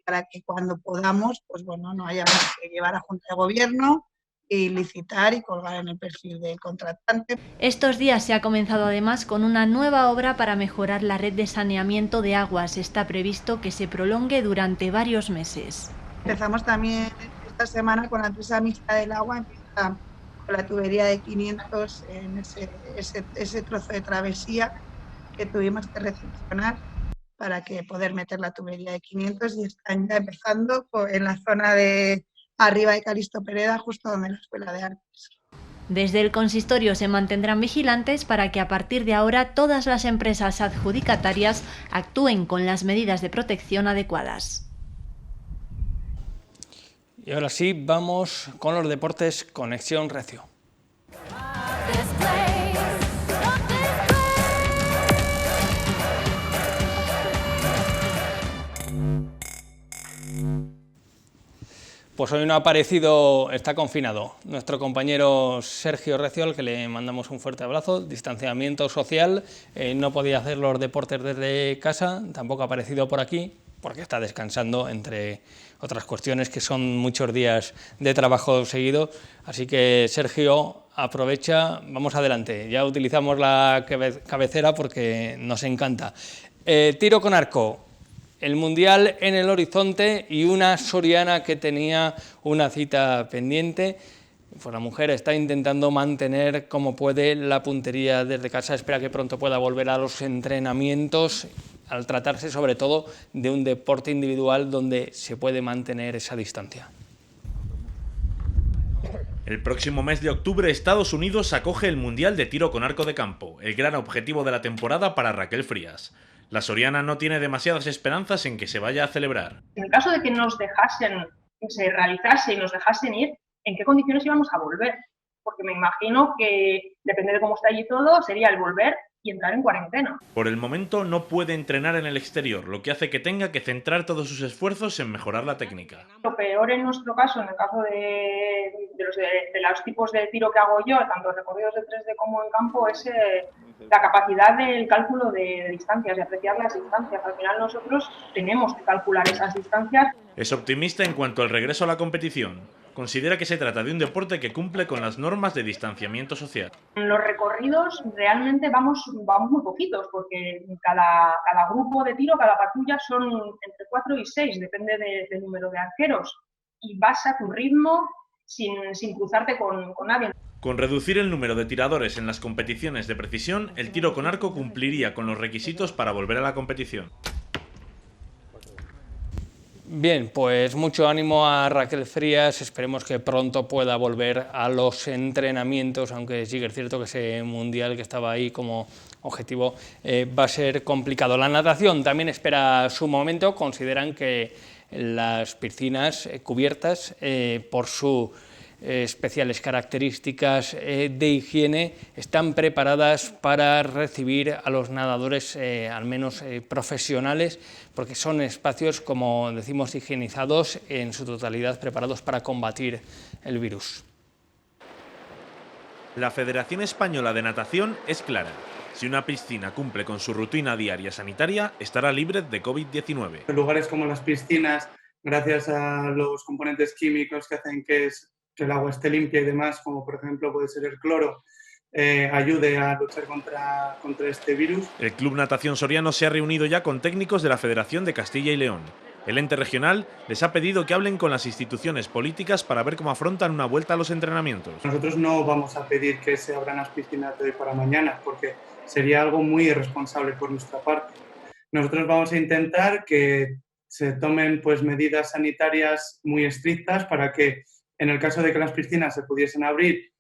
para que cuando podamos, pues bueno, no hayamos que llevar a Junta de Gobierno y licitar y colgar en el perfil del contratante. Estos días se ha comenzado además con una nueva obra para mejorar la red de saneamiento de aguas. Está previsto que se prolongue durante varios meses. Empezamos también esta semana con la empresa mixta del agua, empieza con la tubería de 500 en ese trozo de travesía que tuvimos que recepcionar para que poder meter la tubería de 500, y están ya empezando en la zona de arriba de Calixto Pereda, justo donde la Escuela de Artes. Desde el consistorio se mantendrán vigilantes para que a partir de ahora todas las empresas adjudicatarias actúen con las medidas de protección adecuadas. Y ahora sí, vamos con los deportes, Conexión Recio. Pues hoy no ha aparecido, está confinado, nuestro compañero Sergio Recio, al que le mandamos un fuerte abrazo, distanciamiento social, no podía hacer los deportes desde casa, tampoco ha aparecido por aquí, porque está descansando, entre otras cuestiones, que son muchos días de trabajo seguido. Así que, Sergio, aprovecha, vamos adelante, ya utilizamos la cabecera porque nos encanta. Tiro con arco. El Mundial en el horizonte y una soriana que tenía una cita pendiente. Pues la mujer está intentando mantener como puede la puntería desde casa, espera que pronto pueda volver a los entrenamientos, al tratarse sobre todo de un deporte individual donde se puede mantener esa distancia. El próximo mes de octubre Estados Unidos acoge el Mundial de Tiro con Arco de Campo, el gran objetivo de la temporada para Raquel Frías. La soriana no tiene demasiadas esperanzas en que se vaya a celebrar. En el caso de que nos dejasen, que se realizase y nos dejasen ir, ¿en qué condiciones íbamos a volver? Porque me imagino que, depende de cómo está allí todo, sería el volver y entrar en cuarentena. Por el momento no puede entrenar en el exterior, lo que hace que tenga que centrar todos sus esfuerzos en mejorar la técnica. Lo peor en nuestro caso, en el caso de los tipos de tiro que hago yo, tanto recorridos de 3D como en campo, es la capacidad del cálculo de distancias, de apreciar las distancias. Al final nosotros tenemos que calcular esas distancias. Es optimista en cuanto al regreso a la competición. Considera que se trata de un deporte que cumple con las normas de distanciamiento social. En los recorridos realmente vamos muy poquitos, porque cada grupo de tiro, cada patrulla son entre 4 y 6, depende del número de arqueros. Y vas a tu ritmo sin cruzarte con nadie. Con reducir el número de tiradores en las competiciones de precisión, el tiro con arco cumpliría con los requisitos para volver a la competición. Bien, pues mucho ánimo a Raquel Frías, esperemos que pronto pueda volver a los entrenamientos, aunque sí que es cierto que ese mundial que estaba ahí como objetivo va a ser complicado. La natación también espera su momento, consideran que las piscinas cubiertas por sus especiales características de higiene están preparadas para recibir a los nadadores, al menos profesionales, porque son espacios, como decimos, higienizados en su totalidad, preparados para combatir el virus. La Federación Española de Natación es clara. Si una piscina cumple con su rutina diaria sanitaria, estará libre de COVID-19. En lugares como las piscinas, gracias a los componentes químicos que hacen que el agua esté limpia y demás, como por ejemplo puede ser el cloro, ayude a luchar contra este virus. El Club Natación Soriano se ha reunido ya con técnicos de la Federación de Castilla y León. El ente regional les ha pedido que hablen con las instituciones políticas para ver cómo afrontan una vuelta a los entrenamientos. Nosotros no vamos a pedir que se abran las piscinas de hoy para mañana, porque sería algo muy irresponsable por nuestra parte. Nosotros vamos a intentar que se tomen medidas sanitarias muy estrictas para que, en el caso de que las piscinas se pudiesen abrir,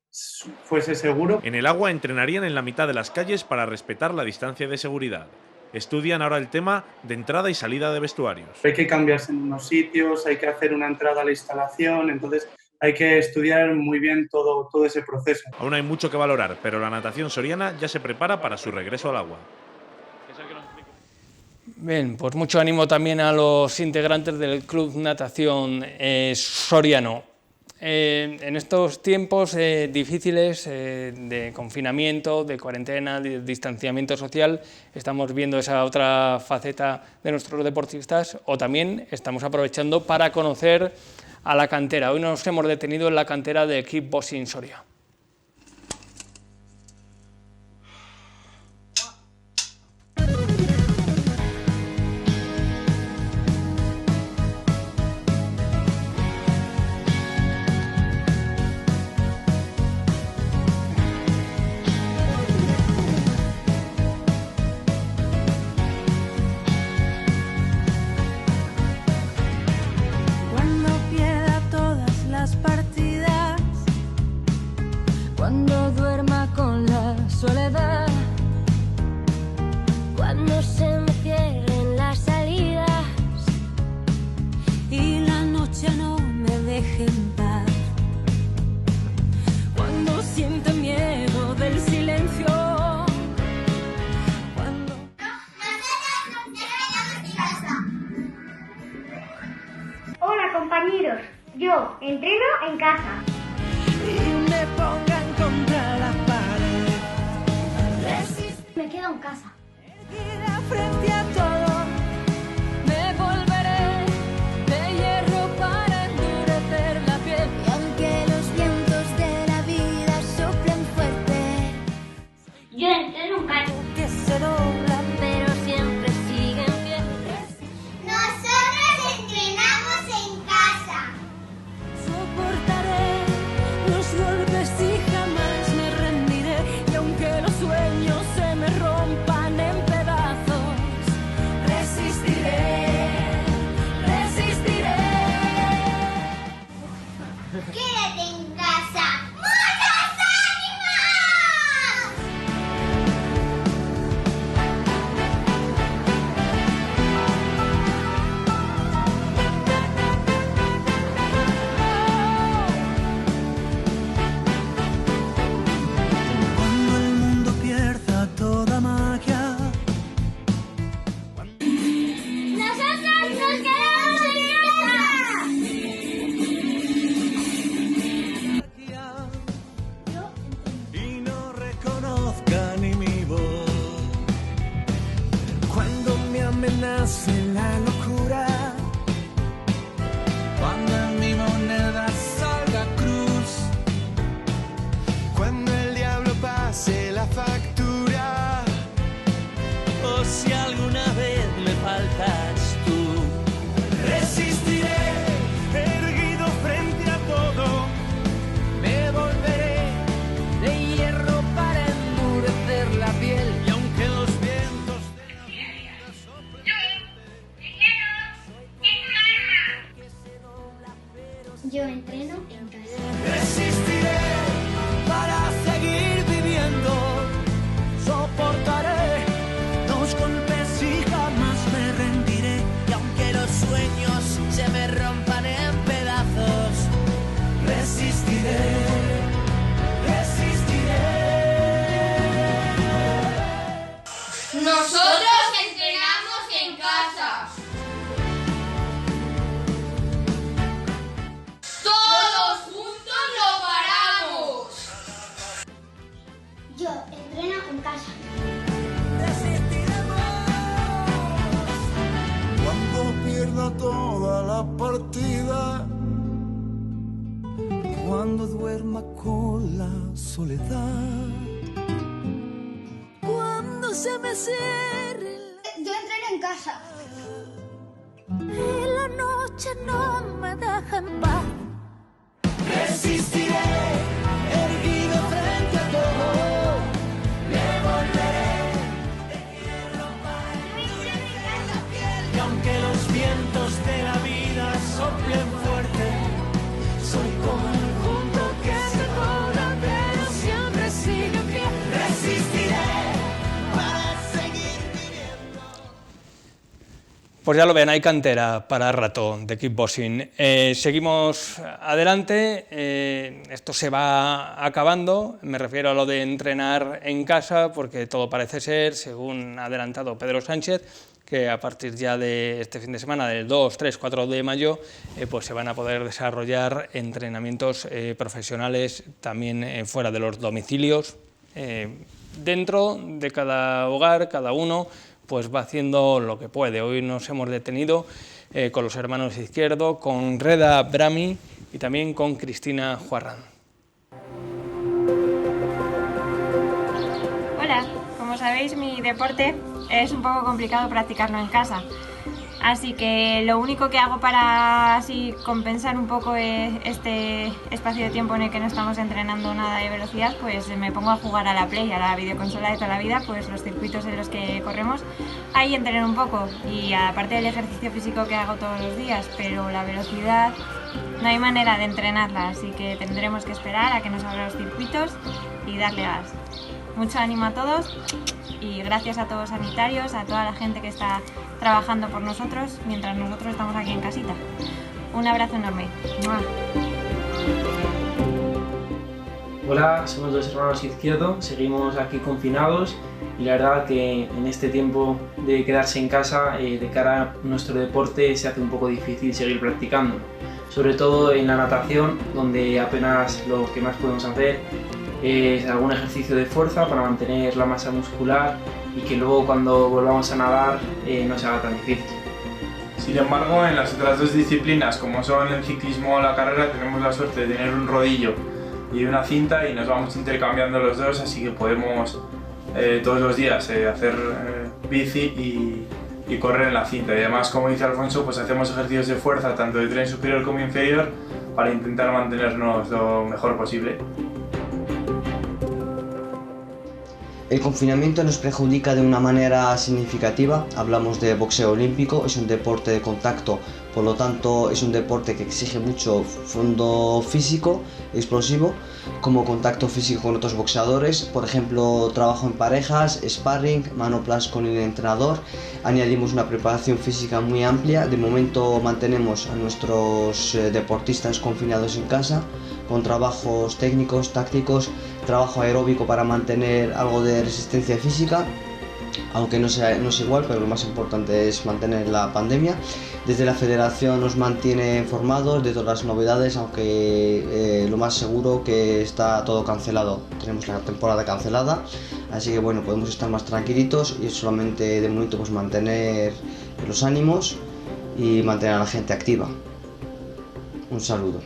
fuese seguro. En el agua entrenarían en la mitad de las calles para respetar la distancia de seguridad. Estudian ahora el tema de entrada y salida de vestuarios. Hay que cambiarse en unos sitios, hay que hacer una entrada a la instalación, entonces hay que estudiar muy bien todo ese proceso. Aún hay mucho que valorar, pero la natación soriana ya se prepara para su regreso al agua. Bien, pues mucho ánimo también a los integrantes del Club Natación Soriano. En estos tiempos difíciles de confinamiento, de cuarentena, de distanciamiento social, estamos viendo esa otra faceta de nuestros deportistas, o también estamos aprovechando para conocer a la cantera. Hoy nos hemos detenido en la cantera de Kickboxing Soria. Cuando duerma con la soledad, cuando se me cierren las salidas y la noche no me deje en paz, cuando sienta miedo del silencio, cuando... Hola compañeros, yo entreno en casa. Y me pongan contra la pared. Me quedo en casa. Frente a todo, me volveré de hierro para endurecer la piel. Y aunque los vientos de la vida soplen fuerte, yo entreno en casa. Que se doblan, pero siempre sigue en pie. Nosotros entrenamos en casa. Soportaré los golpes y jamás me rendiré. Y aunque los sueños se me rompan en pedazos, resistiré, resistiré. Quédate en casa. ¡Muchos ánimos! Cuando el mundo pierda toda magia, ¡Nosotros nos quedamos en casa! y no reconozca ni mi voz, cuando me amenace la locura, cuando en mi moneda salga cruz, cuando el diablo pase la factura, o si alguna vez me faltas tú, resistiré erguido frente a todo, me volveré de hierro para endurecer la piel. Y aunque los vientos de la vida soplen, Yo entreno en casa. resistiré para seguir viviendo, soportaré los golpes y jamás me rendiré. Y aunque los sueños se me rompan en pedazos, resistiré, resistiré. Nosotros entrenamos en casa. Todos juntos lo paramos. Yo entreno en casa. Cuando pierda toda la partida, cuando duerma con la soledad, cuando se me cierre Yo entreno en casa. y la noche no me deja en paz, resistiré erguido frente a todo, me volveré de hierro para endurecer la piel. Y aunque los vientos de la vida soplen fuerte, soy como un junto que se cobra, pero siempre sigue en pie. Resistiré para seguir viviendo. Pues ya lo ven, hay cantera para rato de kickboxing. Seguimos adelante, esto se va acabando, me refiero a lo de entrenar en casa, porque todo parece ser, según ha adelantado Pedro Sánchez, que a partir ya de este fin de semana, del 2, 3, 4 de mayo, pues se van a poder desarrollar entrenamientos profesionales también fuera de los domicilios, dentro de cada hogar, cada uno pues va haciendo lo que puede. Hoy nos hemos detenido con los hermanos Izquierdo, con Reda Brami y también con Cristina Juarrán. Hola, como sabéis mi deporte es un poco complicado practicarlo en casa, así que lo único que hago para así compensar un poco este espacio de tiempo en el que no estamos entrenando nada de velocidad, pues me pongo a jugar a la Play, a la videoconsola de toda la vida, pues los circuitos en los que corremos, ahí entreno un poco, y aparte del ejercicio físico que hago todos los días, pero la velocidad no hay manera de entrenarla, así que tendremos que esperar a que nos abran los circuitos y darle gas. Mucho ánimo a todos y gracias a todos los sanitarios, a toda la gente que está trabajando por nosotros mientras nosotros estamos aquí en casita. Un abrazo enorme. ¡Mua! Hola, somos los hermanos Izquierdo, seguimos aquí confinados y la verdad que en este tiempo de quedarse en casa, de cara a nuestro deporte, se hace un poco difícil seguir practicando. Sobre todo en la natación, donde apenas lo que más podemos hacer es algún ejercicio de fuerza para mantener la masa muscular y que luego cuando volvamos a nadar no se haga tan difícil. Sin embargo, en las otras dos disciplinas, como son el ciclismo o la carrera, tenemos la suerte de tener un rodillo y una cinta y nos vamos intercambiando los dos, así que podemos todos los días hacer bici y correr en la cinta. Y además, como dice Alfonso, pues hacemos ejercicios de fuerza tanto de tren superior como inferior para intentar mantenernos lo mejor posible. El confinamiento nos perjudica de una manera significativa. Hablamos de boxeo olímpico, es un deporte de contacto, por lo tanto es un deporte que exige mucho fondo físico, explosivo, como contacto físico con otros boxeadores, por ejemplo trabajo en parejas, sparring, manoplas con el entrenador. Añadimos una preparación física muy amplia. De momento mantenemos a nuestros deportistas confinados en casa, con trabajos técnicos, tácticos, trabajo aeróbico para mantener algo de resistencia física, aunque no es igual, pero lo más importante es mantener la pandemia. Desde la federación nos mantiene informados de todas las novedades, aunque lo más seguro que está todo cancelado. Tenemos la temporada cancelada, así que bueno, podemos estar más tranquilitos y solamente de momento pues mantener los ánimos y mantener a la gente activa. Un saludo.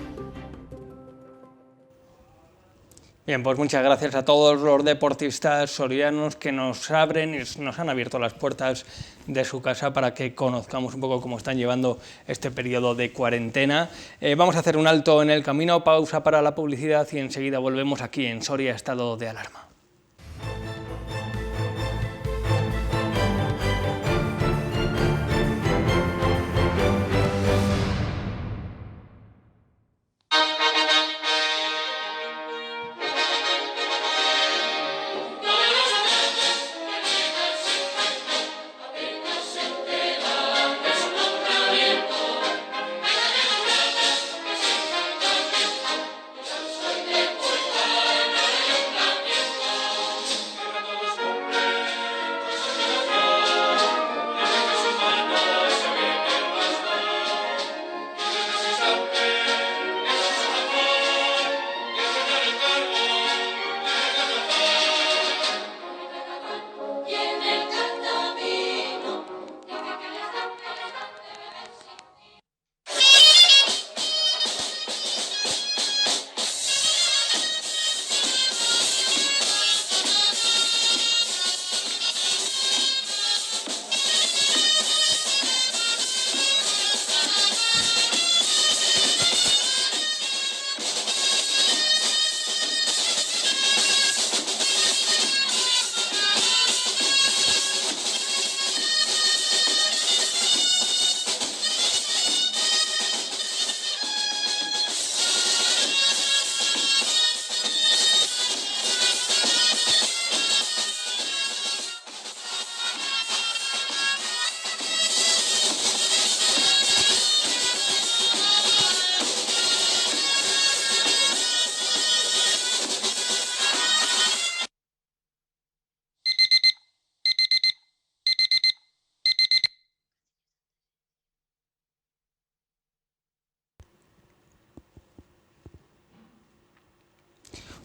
Bien, pues muchas gracias a todos los deportistas sorianos que nos abren y nos han abierto las puertas de su casa para que conozcamos un poco cómo están llevando este periodo de cuarentena. Vamos a hacer un alto en el camino, pausa para la publicidad y enseguida volvemos aquí en Soria, estado de alarma.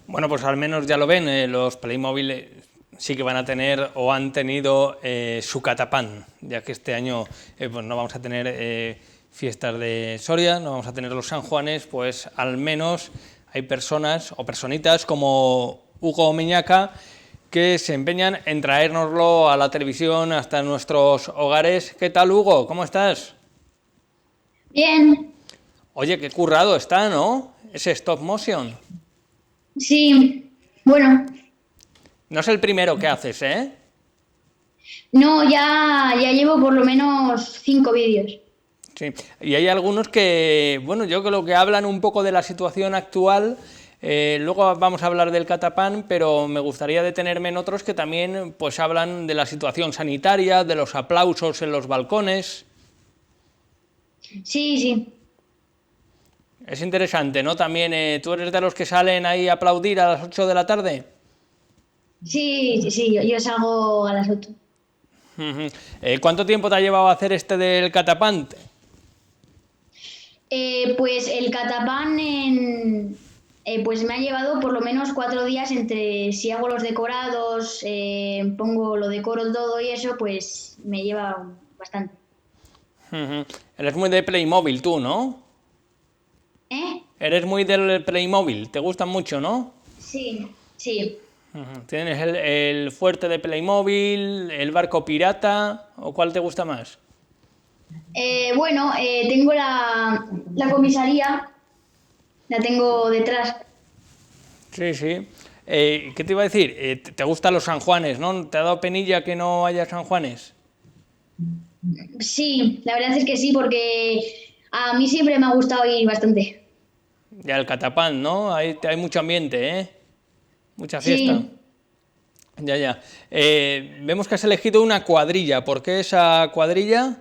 Bueno, pues al menos ya lo ven, los Playmobil sí que van a tener o han tenido su catapán, ya que este año pues no vamos a tener fiestas de Soria, no vamos a tener los San Juanes, pues al menos hay personas o personitas como Hugo Miñaca que se empeñan en traérnoslo a la televisión hasta nuestros hogares. ¿Qué tal, Hugo? ¿Cómo estás? Bien. Oye, qué currado está, ¿no? Ese stop motion. Sí, bueno. No es el primero que haces, ¿eh? No, ya llevo por lo menos 5 vídeos. Sí, y hay algunos que, bueno, yo creo que hablan un poco de la situación actual. Luego vamos a hablar del catapán, pero me gustaría detenerme en otros que también pues hablan de la situación sanitaria, de los aplausos en los balcones. Sí, sí. Es interesante, ¿no? También, ¿tú eres de los que salen ahí a aplaudir a las 8 de la tarde? Sí, yo salgo a las 8. ¿Cuánto tiempo te ha llevado a hacer este del catapán? Pues el catapán pues me ha llevado por lo menos 4 días entre si hago los decorados, pongo lo decoro todo y eso, pues me lleva bastante. Eres muy de Playmobil tú, ¿no? Eres muy del Playmobil, te gustan mucho, ¿no? Sí, sí. ¿Tienes el fuerte de Playmobil, el barco pirata o cuál te gusta más? Bueno, tengo la comisaría, la tengo detrás. Sí, sí. ¿Qué te iba a decir? ¿Te gustan los San Juanes, no? ¿Te ha dado penilla que no haya San Juanes? Sí, la verdad es que sí, porque a mí siempre me ha gustado ir bastante. Ya el catapán, ¿no? Hay mucho ambiente, ¿eh? Mucha fiesta. Sí. Ya. Vemos que has elegido una cuadrilla. ¿Por qué esa cuadrilla?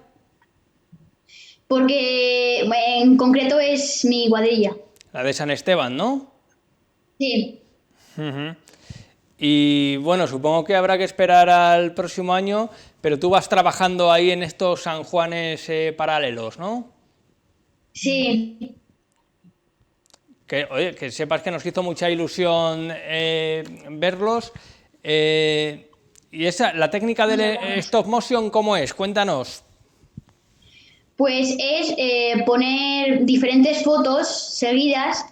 Porque en concreto es mi cuadrilla. La de San Esteban, ¿no? Sí. Y bueno, supongo que habrá que esperar al próximo año, pero tú vas trabajando ahí en estos San Juanes paralelos, ¿no? Sí. Oye, que sepas que nos hizo mucha ilusión verlos. ¿Y la técnica del stop motion cómo es? Cuéntanos. Pues es poner diferentes fotos seguidas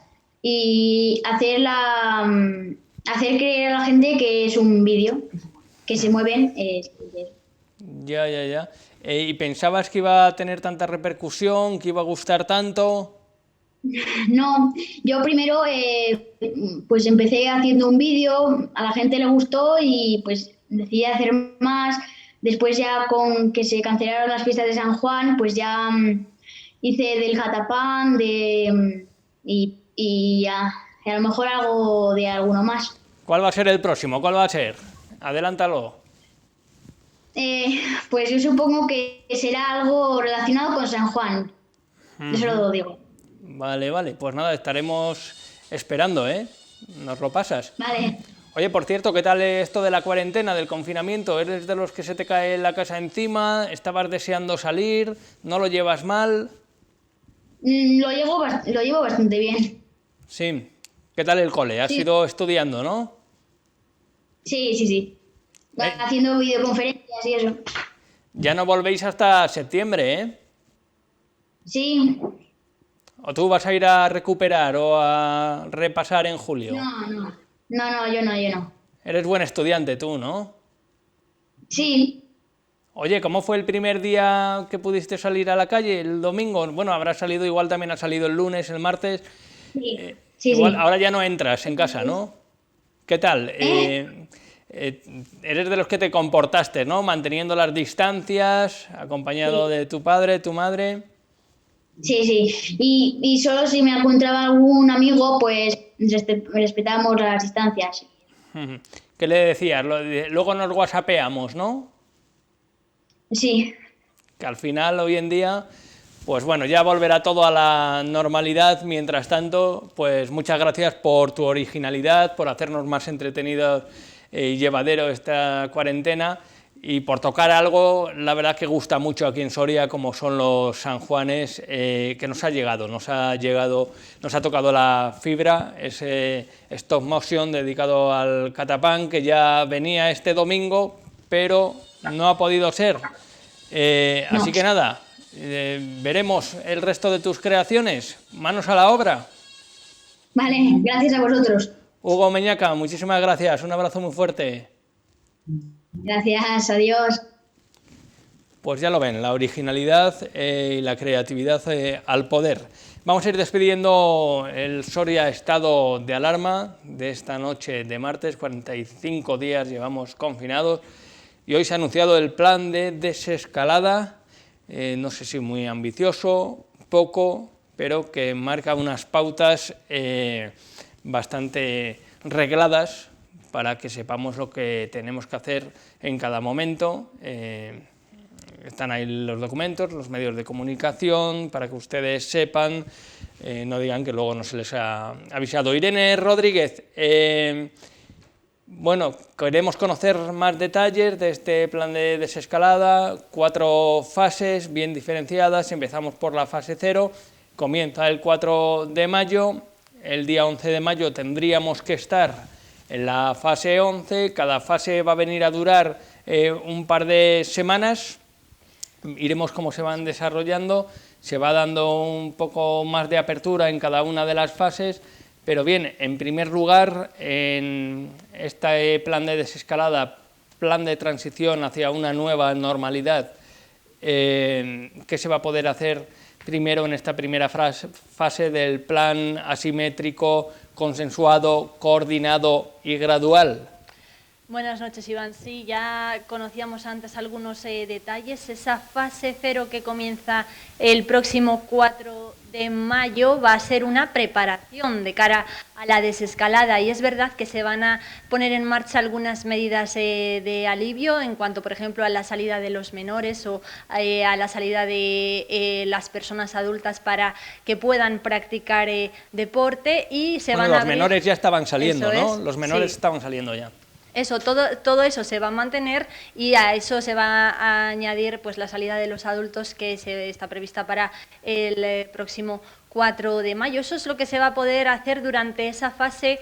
y hacer creer a la gente que es un vídeo, que se mueven. Ya. ¿Y pensabas que iba a tener tanta repercusión, que iba a gustar tanto? No, yo primero pues empecé haciendo un vídeo, a la gente le gustó y pues decidí hacer más. Después ya con que se cancelaron las fiestas de San Juan, pues ya hice del catapán y a lo mejor algo de alguno más. ¿Cuál va a ser el próximo? ¿Cuál va a ser? Adelántalo. Pues yo supongo que será algo relacionado con San Juan. Eso lo digo. Vale, pues nada, estaremos esperando, ¿eh? Nos lo pasas. Vale. Oye, por cierto, ¿qué tal esto de la cuarentena, del confinamiento? ¿Eres de los que se te cae la casa encima? ¿Estabas deseando salir? ¿No lo llevas mal? Lo llevo bastante bien. Sí. ¿Qué tal el cole? Has ido estudiando, ¿no? Sí. Haciendo videoconferencias y eso. Ya no volvéis hasta septiembre, ¿eh? Sí. ¿O tú vas a ir a recuperar o a repasar en julio? No, yo no. Eres buen estudiante tú, ¿no? Sí. Oye, ¿cómo fue el primer día que pudiste salir a la calle? ¿El domingo? Bueno, habrás salido, igual también has salido el lunes, el martes. Sí. Ahora ya no entras en casa, ¿no? ¿Qué tal? Eres de los que te comportaste, ¿no? Manteniendo las distancias, acompañado de tu padre, tu madre. Sí. Y solo si me encontraba algún amigo, pues respetábamos las distancias. ¿Qué le decías? Luego nos whatsappeamos, ¿no? Sí. Que al final, hoy en día, pues bueno, ya volverá todo a la normalidad. Mientras tanto, pues muchas gracias por tu originalidad, por hacernos más entretenidos y llevadero esta cuarentena. Y por tocar algo, la verdad que gusta mucho aquí en Soria, como son los San Juanes, que nos ha tocado la fibra, ese stop motion dedicado al catapán, que ya venía este domingo, pero no ha podido ser. Así que nada, veremos el resto de tus creaciones. Manos a la obra. Vale, gracias a vosotros. Hugo Meñaca, muchísimas gracias, un abrazo muy fuerte. Gracias, adiós. Pues ya lo ven, la originalidad y la creatividad al poder. Vamos a ir despidiendo el Soria estado de alarma de esta noche de martes, 45 días llevamos confinados y hoy se ha anunciado el plan de desescalada, no sé si muy ambicioso, poco, pero que marca unas pautas bastante regladas para que sepamos lo que tenemos que hacer en cada momento. Están ahí los documentos, los medios de comunicación, para que ustedes sepan, no digan que luego no se les ha avisado. Irene Rodríguez, bueno, queremos conocer más detalles de este plan de desescalada, 4 fases bien diferenciadas. Empezamos por la fase 0, comienza el 4 de mayo, el día 11 de mayo tendríamos que estar en la fase 11, cada fase va a venir a durar un par de semanas, iremos cómo se van desarrollando, se va dando un poco más de apertura en cada una de las fases, pero bien, en primer lugar, en este plan de desescalada, plan de transición hacia una nueva normalidad, ¿qué se va a poder hacer primero en esta primera fase del plan asimétrico, consensuado, coordinado y gradual? Buenas noches, Iván. Sí, ya conocíamos antes algunos detalles. Esa fase 0 que comienza el próximo 4 de mayo va a ser una preparación de cara a la desescalada, y es verdad que se van a poner en marcha algunas medidas de alivio en cuanto, por ejemplo, a la salida de los menores o a la salida de las personas adultas para que puedan practicar deporte, y se van a abrir... Los menores ya estaban saliendo, Eso ¿no? es, Los menores sí. Estaban saliendo ya. Eso, todo eso se va a mantener, y a eso se va a añadir pues la salida de los adultos, que está prevista para el próximo 4 de mayo. Eso es lo que se va a poder hacer durante esa fase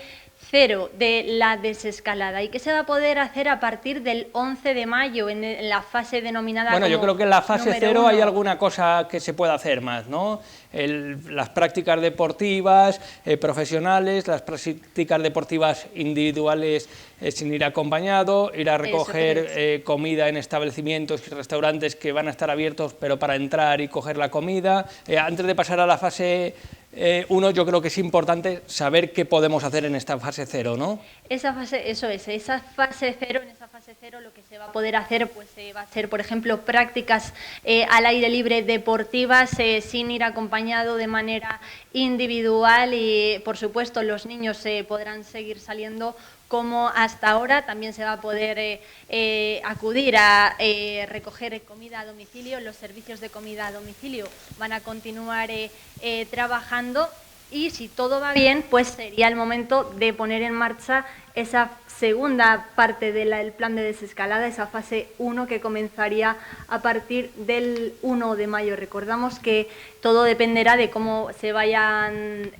0 de la desescalada. ¿Y qué se va a poder hacer a partir del 11 de mayo en la fase denominada Bueno, yo creo que en la fase 0 1. hay alguna cosa que se pueda hacer más, ¿no? Las prácticas deportivas profesionales, las prácticas deportivas individuales sin ir acompañado, ir a recoger comida en establecimientos y restaurantes que van a estar abiertos, pero para entrar y coger la comida. Antes de pasar a la fase 1, yo creo que es importante saber qué podemos hacer en esta fase 0, ¿no? Esa fase 0, en esa fase 0 lo que se va a poder hacer pues va a ser, por ejemplo, prácticas al aire libre deportivas sin ir acompañado, de manera individual, y por supuesto los niños podrán seguir saliendo como hasta ahora. También se va a poder acudir a recoger comida a domicilio. Los servicios de comida a domicilio van a continuar trabajando, y si todo va bien, pues sería el momento de poner en marcha esa segunda parte del plan de desescalada, esa fase 1 que comenzaría a partir del 1 de mayo. Recordamos que todo dependerá de cómo se vayan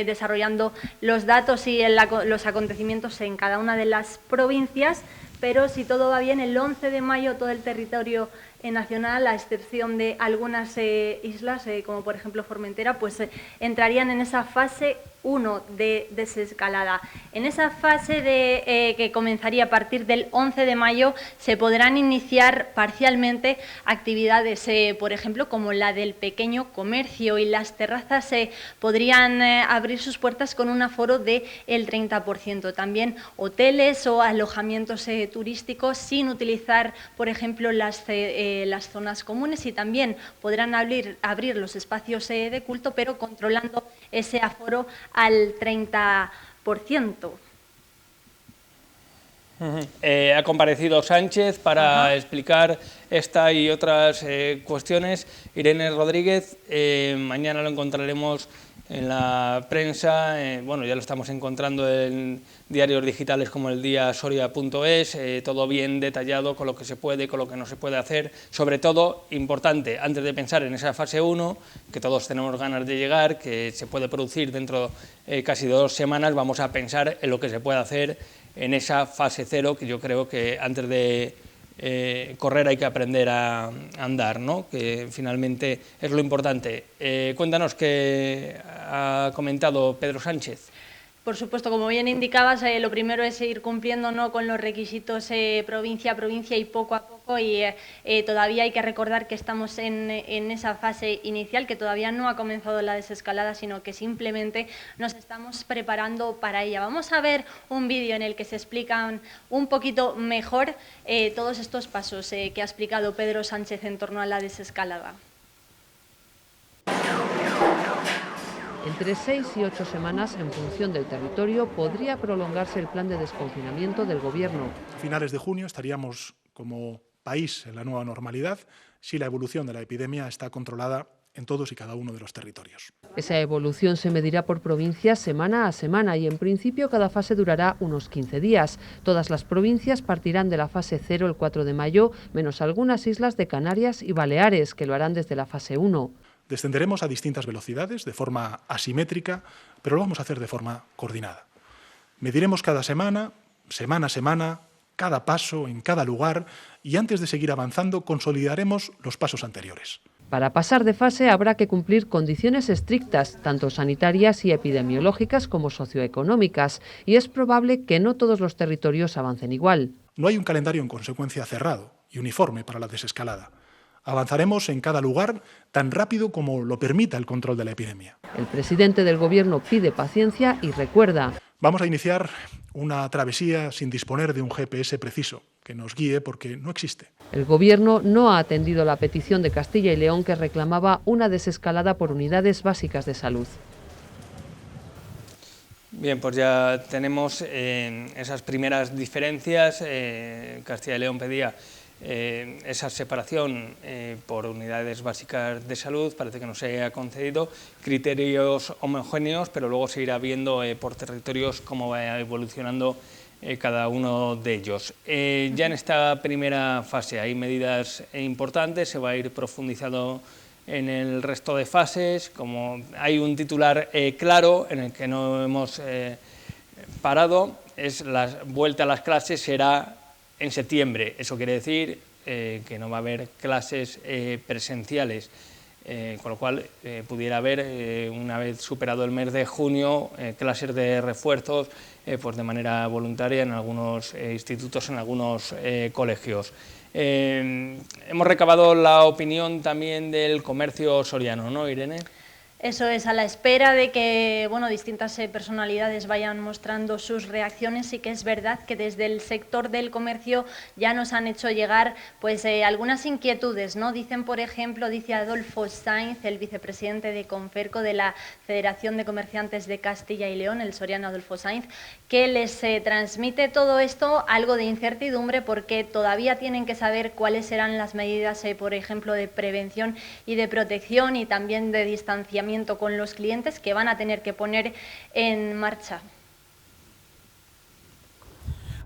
desarrollando los datos y los acontecimientos en cada una de las provincias, pero si todo va bien, el 11 de mayo todo el territorio nacional, a excepción de algunas islas, como por ejemplo Formentera, pues entrarían en esa fase 1 de desescalada. En esa fase que comenzaría a partir del 11 de mayo se podrán iniciar parcialmente actividades, por ejemplo, como la del pequeño comercio, y las terrazas podrían abrir sus puertas con un aforo del 30%. También hoteles o alojamientos turísticos sin utilizar, por ejemplo, las zonas comunes, y también podrán abrir los espacios de culto, pero controlando ese aforo al 30%. Ha comparecido Sánchez para explicar esta y otras cuestiones. Irene Rodríguez, mañana lo encontraremos en la prensa, bueno, ya lo estamos encontrando en diarios digitales como el día Soria.es, todo bien detallado con lo que se puede, con lo que no se puede hacer. Sobre todo, importante, antes de pensar en esa fase 1, que todos tenemos ganas de llegar, que se puede producir dentro casi de 2 semanas, vamos a pensar en lo que se puede hacer en esa fase 0, que yo creo que antes de correr hay que aprender a andar, ¿no? Que finalmente es lo importante. Cuéntanos qué ha comentado Pedro Sánchez. Por supuesto, como bien indicabas, lo primero es ir cumpliendo, ¿no?, con los requisitos provincia a provincia y poco a poco, y todavía hay que recordar que estamos en esa fase inicial, que todavía no ha comenzado la desescalada, sino que simplemente nos estamos preparando para ella. Vamos a ver un vídeo en el que se explican un poquito mejor todos estos pasos que ha explicado Pedro Sánchez en torno a la desescalada. Entre 6 y 8 semanas, en función del territorio, podría prolongarse el plan de desconfinamiento del Gobierno. A finales de junio estaríamos como país en la nueva normalidad si la evolución de la epidemia está controlada en todos y cada uno de los territorios. Esa evolución se medirá por provincias semana a semana y en principio cada fase durará unos 15 días. Todas las provincias partirán de la fase 0 el 4 de mayo, menos algunas islas de Canarias y Baleares, que lo harán desde la fase 1. Descenderemos a distintas velocidades, de forma asimétrica, pero lo vamos a hacer de forma coordinada. Mediremos cada semana, semana a semana, cada paso en cada lugar y antes de seguir avanzando consolidaremos los pasos anteriores. Para pasar de fase habrá que cumplir condiciones estrictas, tanto sanitarias y epidemiológicas como socioeconómicas, y es probable que no todos los territorios avancen igual. No hay un calendario en consecuencia cerrado y uniforme para la desescalada. Avanzaremos en cada lugar tan rápido como lo permita el control de la epidemia. El presidente del Gobierno pide paciencia y recuerda: vamos a iniciar una travesía sin disponer de un GPS preciso que nos guíe porque no existe. El Gobierno no ha atendido la petición de Castilla y León que reclamaba una desescalada por unidades básicas de salud. Bien, pues ya tenemos esas primeras diferencias. Castilla y León pedía esa separación por unidades básicas de salud, parece que no se ha concedido, criterios homogéneos, pero luego se irá viendo por territorios cómo va evolucionando cada uno de ellos. Ya en esta primera fase hay medidas importantes, se va a ir profundizando en el resto de fases, como hay un titular claro en el que no hemos parado, es la vuelta a las clases será en septiembre. Eso quiere decir que no va a haber clases presenciales, con lo cual pudiera haber, una vez superado el mes de junio, clases de refuerzos pues de manera voluntaria en algunos institutos, en algunos colegios. Hemos recabado la opinión también del comercio soriano, ¿no, Irene? Eso es, a la espera de que distintas personalidades vayan mostrando sus reacciones. Sí que es verdad que desde el sector del comercio ya nos han hecho llegar algunas inquietudes, ¿no? Dicen, por ejemplo, dice Adolfo Sainz, el vicepresidente de Conferco de la Federación de Comerciantes de Castilla y León, el soriano Adolfo Sainz, que les transmite todo esto algo de incertidumbre porque todavía tienen que saber cuáles serán las medidas, por ejemplo, de prevención y de protección y también de distanciamiento con los clientes que van a tener que poner en marcha.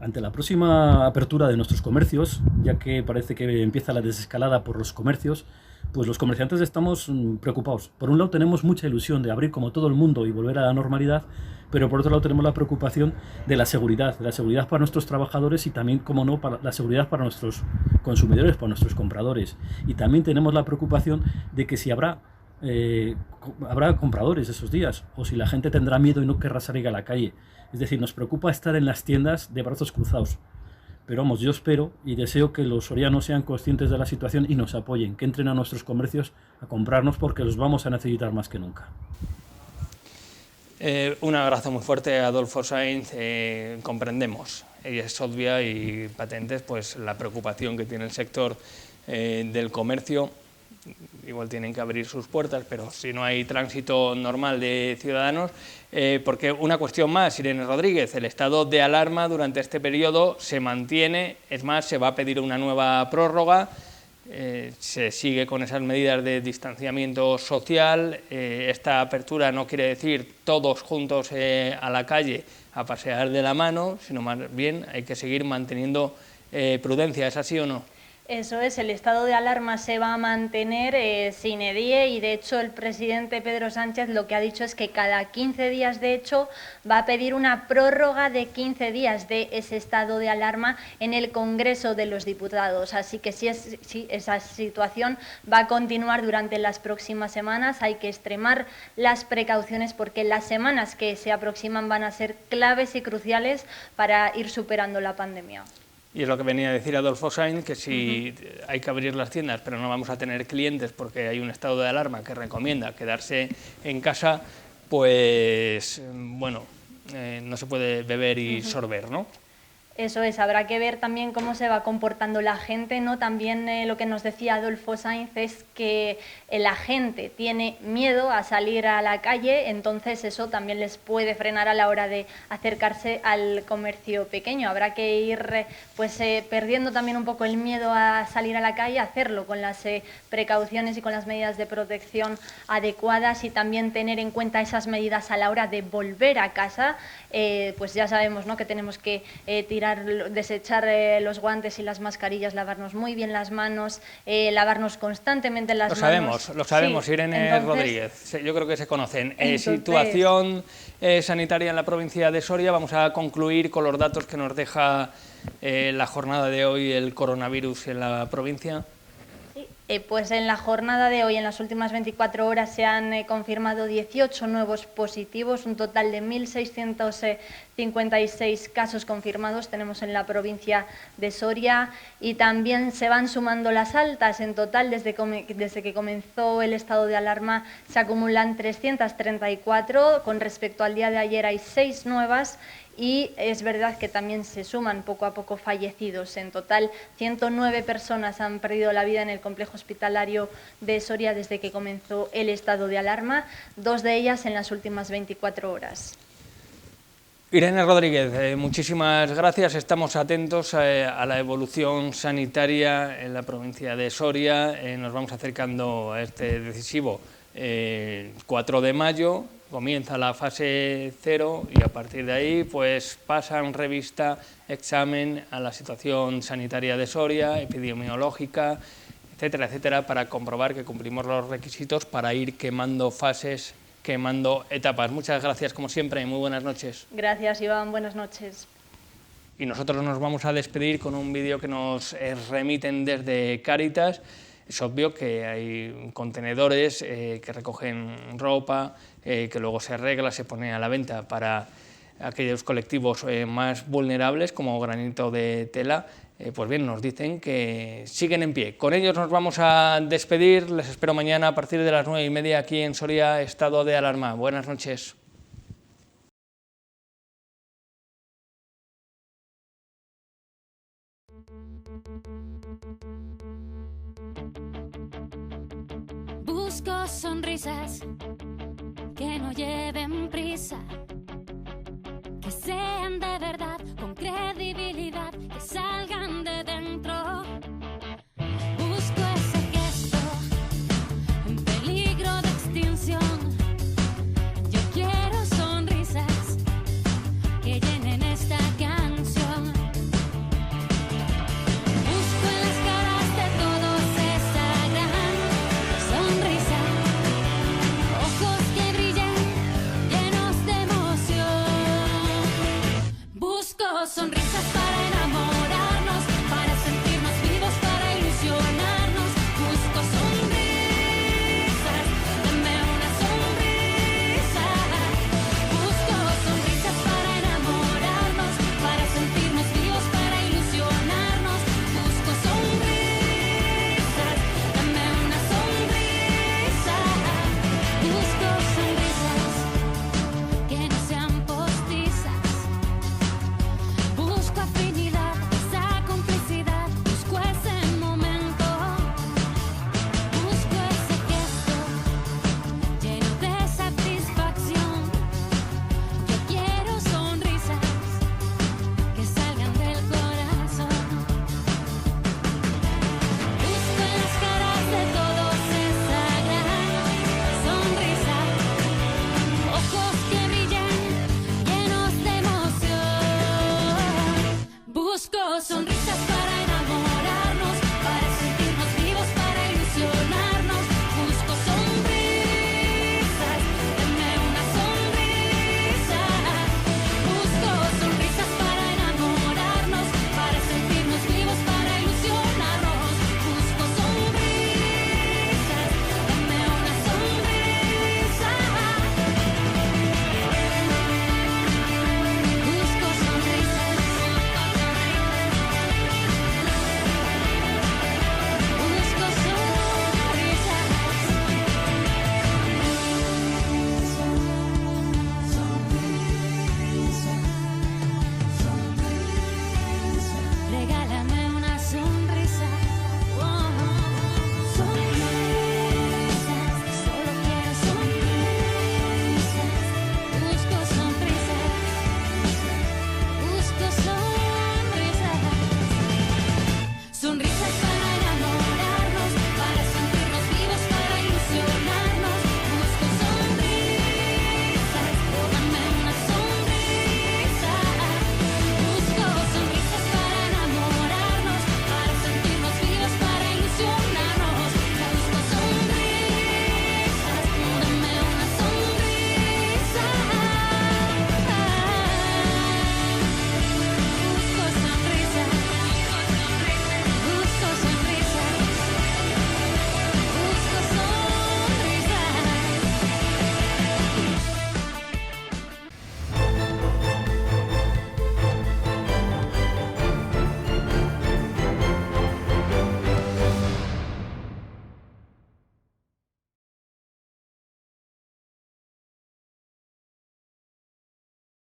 Ante la próxima apertura de nuestros comercios, ya que parece que empieza la desescalada por los comercios, pues los comerciantes estamos preocupados. Por un lado tenemos mucha ilusión de abrir como todo el mundo y volver a la normalidad, pero por otro lado tenemos la preocupación de la seguridad para nuestros trabajadores y también, como no, para la seguridad para nuestros consumidores, para nuestros compradores. Y también tenemos la preocupación de que si habrá compradores esos días, o si la gente tendrá miedo y no querrá salir a la calle. Es decir, nos preocupa estar en las tiendas de brazos cruzados. Pero vamos, yo espero y deseo que los sorianos sean conscientes de la situación y nos apoyen, que entren a nuestros comercios a comprarnos porque los vamos a necesitar más que nunca. Un abrazo muy fuerte a Adolfo Sainz. Comprendemos, y es obvia y patente, pues la preocupación que tiene el sector del comercio. Igual tienen que abrir sus puertas, pero si no hay tránsito normal de ciudadanos, porque una cuestión más, Irene Rodríguez, el estado de alarma durante este periodo se mantiene, es más, se va a pedir una nueva prórroga, se sigue con esas medidas de distanciamiento social. Esta apertura no quiere decir todos juntos a la calle a pasear de la mano, sino más bien hay que seguir manteniendo prudencia. ¿Es así o no? Eso es, el estado de alarma se va a mantener sine die, y de hecho el presidente Pedro Sánchez lo que ha dicho es que cada 15 días de hecho va a pedir una prórroga de 15 días de ese estado de alarma en el Congreso de los Diputados. Así que si esa situación va a continuar durante las próximas semanas, hay que extremar las precauciones porque las semanas que se aproximan van a ser claves y cruciales para ir superando la pandemia. Y es lo que venía a decir Adolfo Sainz, que si hay que abrir las tiendas, pero no vamos a tener clientes porque hay un estado de alarma que recomienda quedarse en casa, pues bueno, no se puede beber y sorber, ¿no? Eso es, habrá que ver también cómo se va comportando la gente, ¿no? También lo que nos decía Adolfo Sainz es que la gente tiene miedo a salir a la calle, entonces eso también les puede frenar a la hora de acercarse al comercio pequeño. Habrá que ir perdiendo también un poco el miedo a salir a la calle, hacerlo con las precauciones y con las medidas de protección adecuadas, y también tener en cuenta esas medidas a la hora de volver a casa. Pues ya sabemos, ¿no?, que tenemos que desechar los guantes y las mascarillas, lavarnos muy bien las manos, lavarnos constantemente las manos. Lo sabemos, sí. Irene entonces, Rodríguez, yo creo que se conocen. Situación sanitaria en la provincia de Soria. Vamos a concluir con los datos que nos deja la jornada de hoy el coronavirus en la provincia. Pues en la jornada de hoy, en las últimas 24 horas, se han confirmado 18 nuevos positivos, un total de 1.656 casos confirmados tenemos en la provincia de Soria, y también se van sumando las altas. En total, desde que comenzó el estado de alarma, se acumulan 334, con respecto al día de ayer hay 6 nuevas, y es verdad que también se suman poco a poco fallecidos. En total, 109 personas han perdido la vida en el complejo hospitalario de Soria desde que comenzó el estado de alarma, 2 de ellas en las últimas 24 horas. Irene Rodríguez, muchísimas gracias. Estamos atentos a la evolución sanitaria en la provincia de Soria. Nos vamos acercando a este decisivo 4 de mayo. Comienza la fase 0 y a partir de ahí pues pasan revista, examen a la situación sanitaria de Soria, epidemiológica, etcétera, etcétera, para comprobar que cumplimos los requisitos para ir quemando fases, quemando etapas. Muchas gracias, como siempre, y muy buenas noches. Gracias, Iván, buenas noches. Y nosotros nos vamos a despedir con un vídeo que nos remiten desde Cáritas. Es obvio que hay contenedores que recogen ropa, que luego se arregla, se pone a la venta para aquellos colectivos más vulnerables, como Granito de Tela. Pues bien, nos dicen que siguen en pie. Con ellos nos vamos a despedir. Les espero mañana a partir de las 9:30 aquí en Soria, estado de alarma. Buenas noches. Busco sonrisas que no lleven prisa, que sean de verdad, con credibilidad, que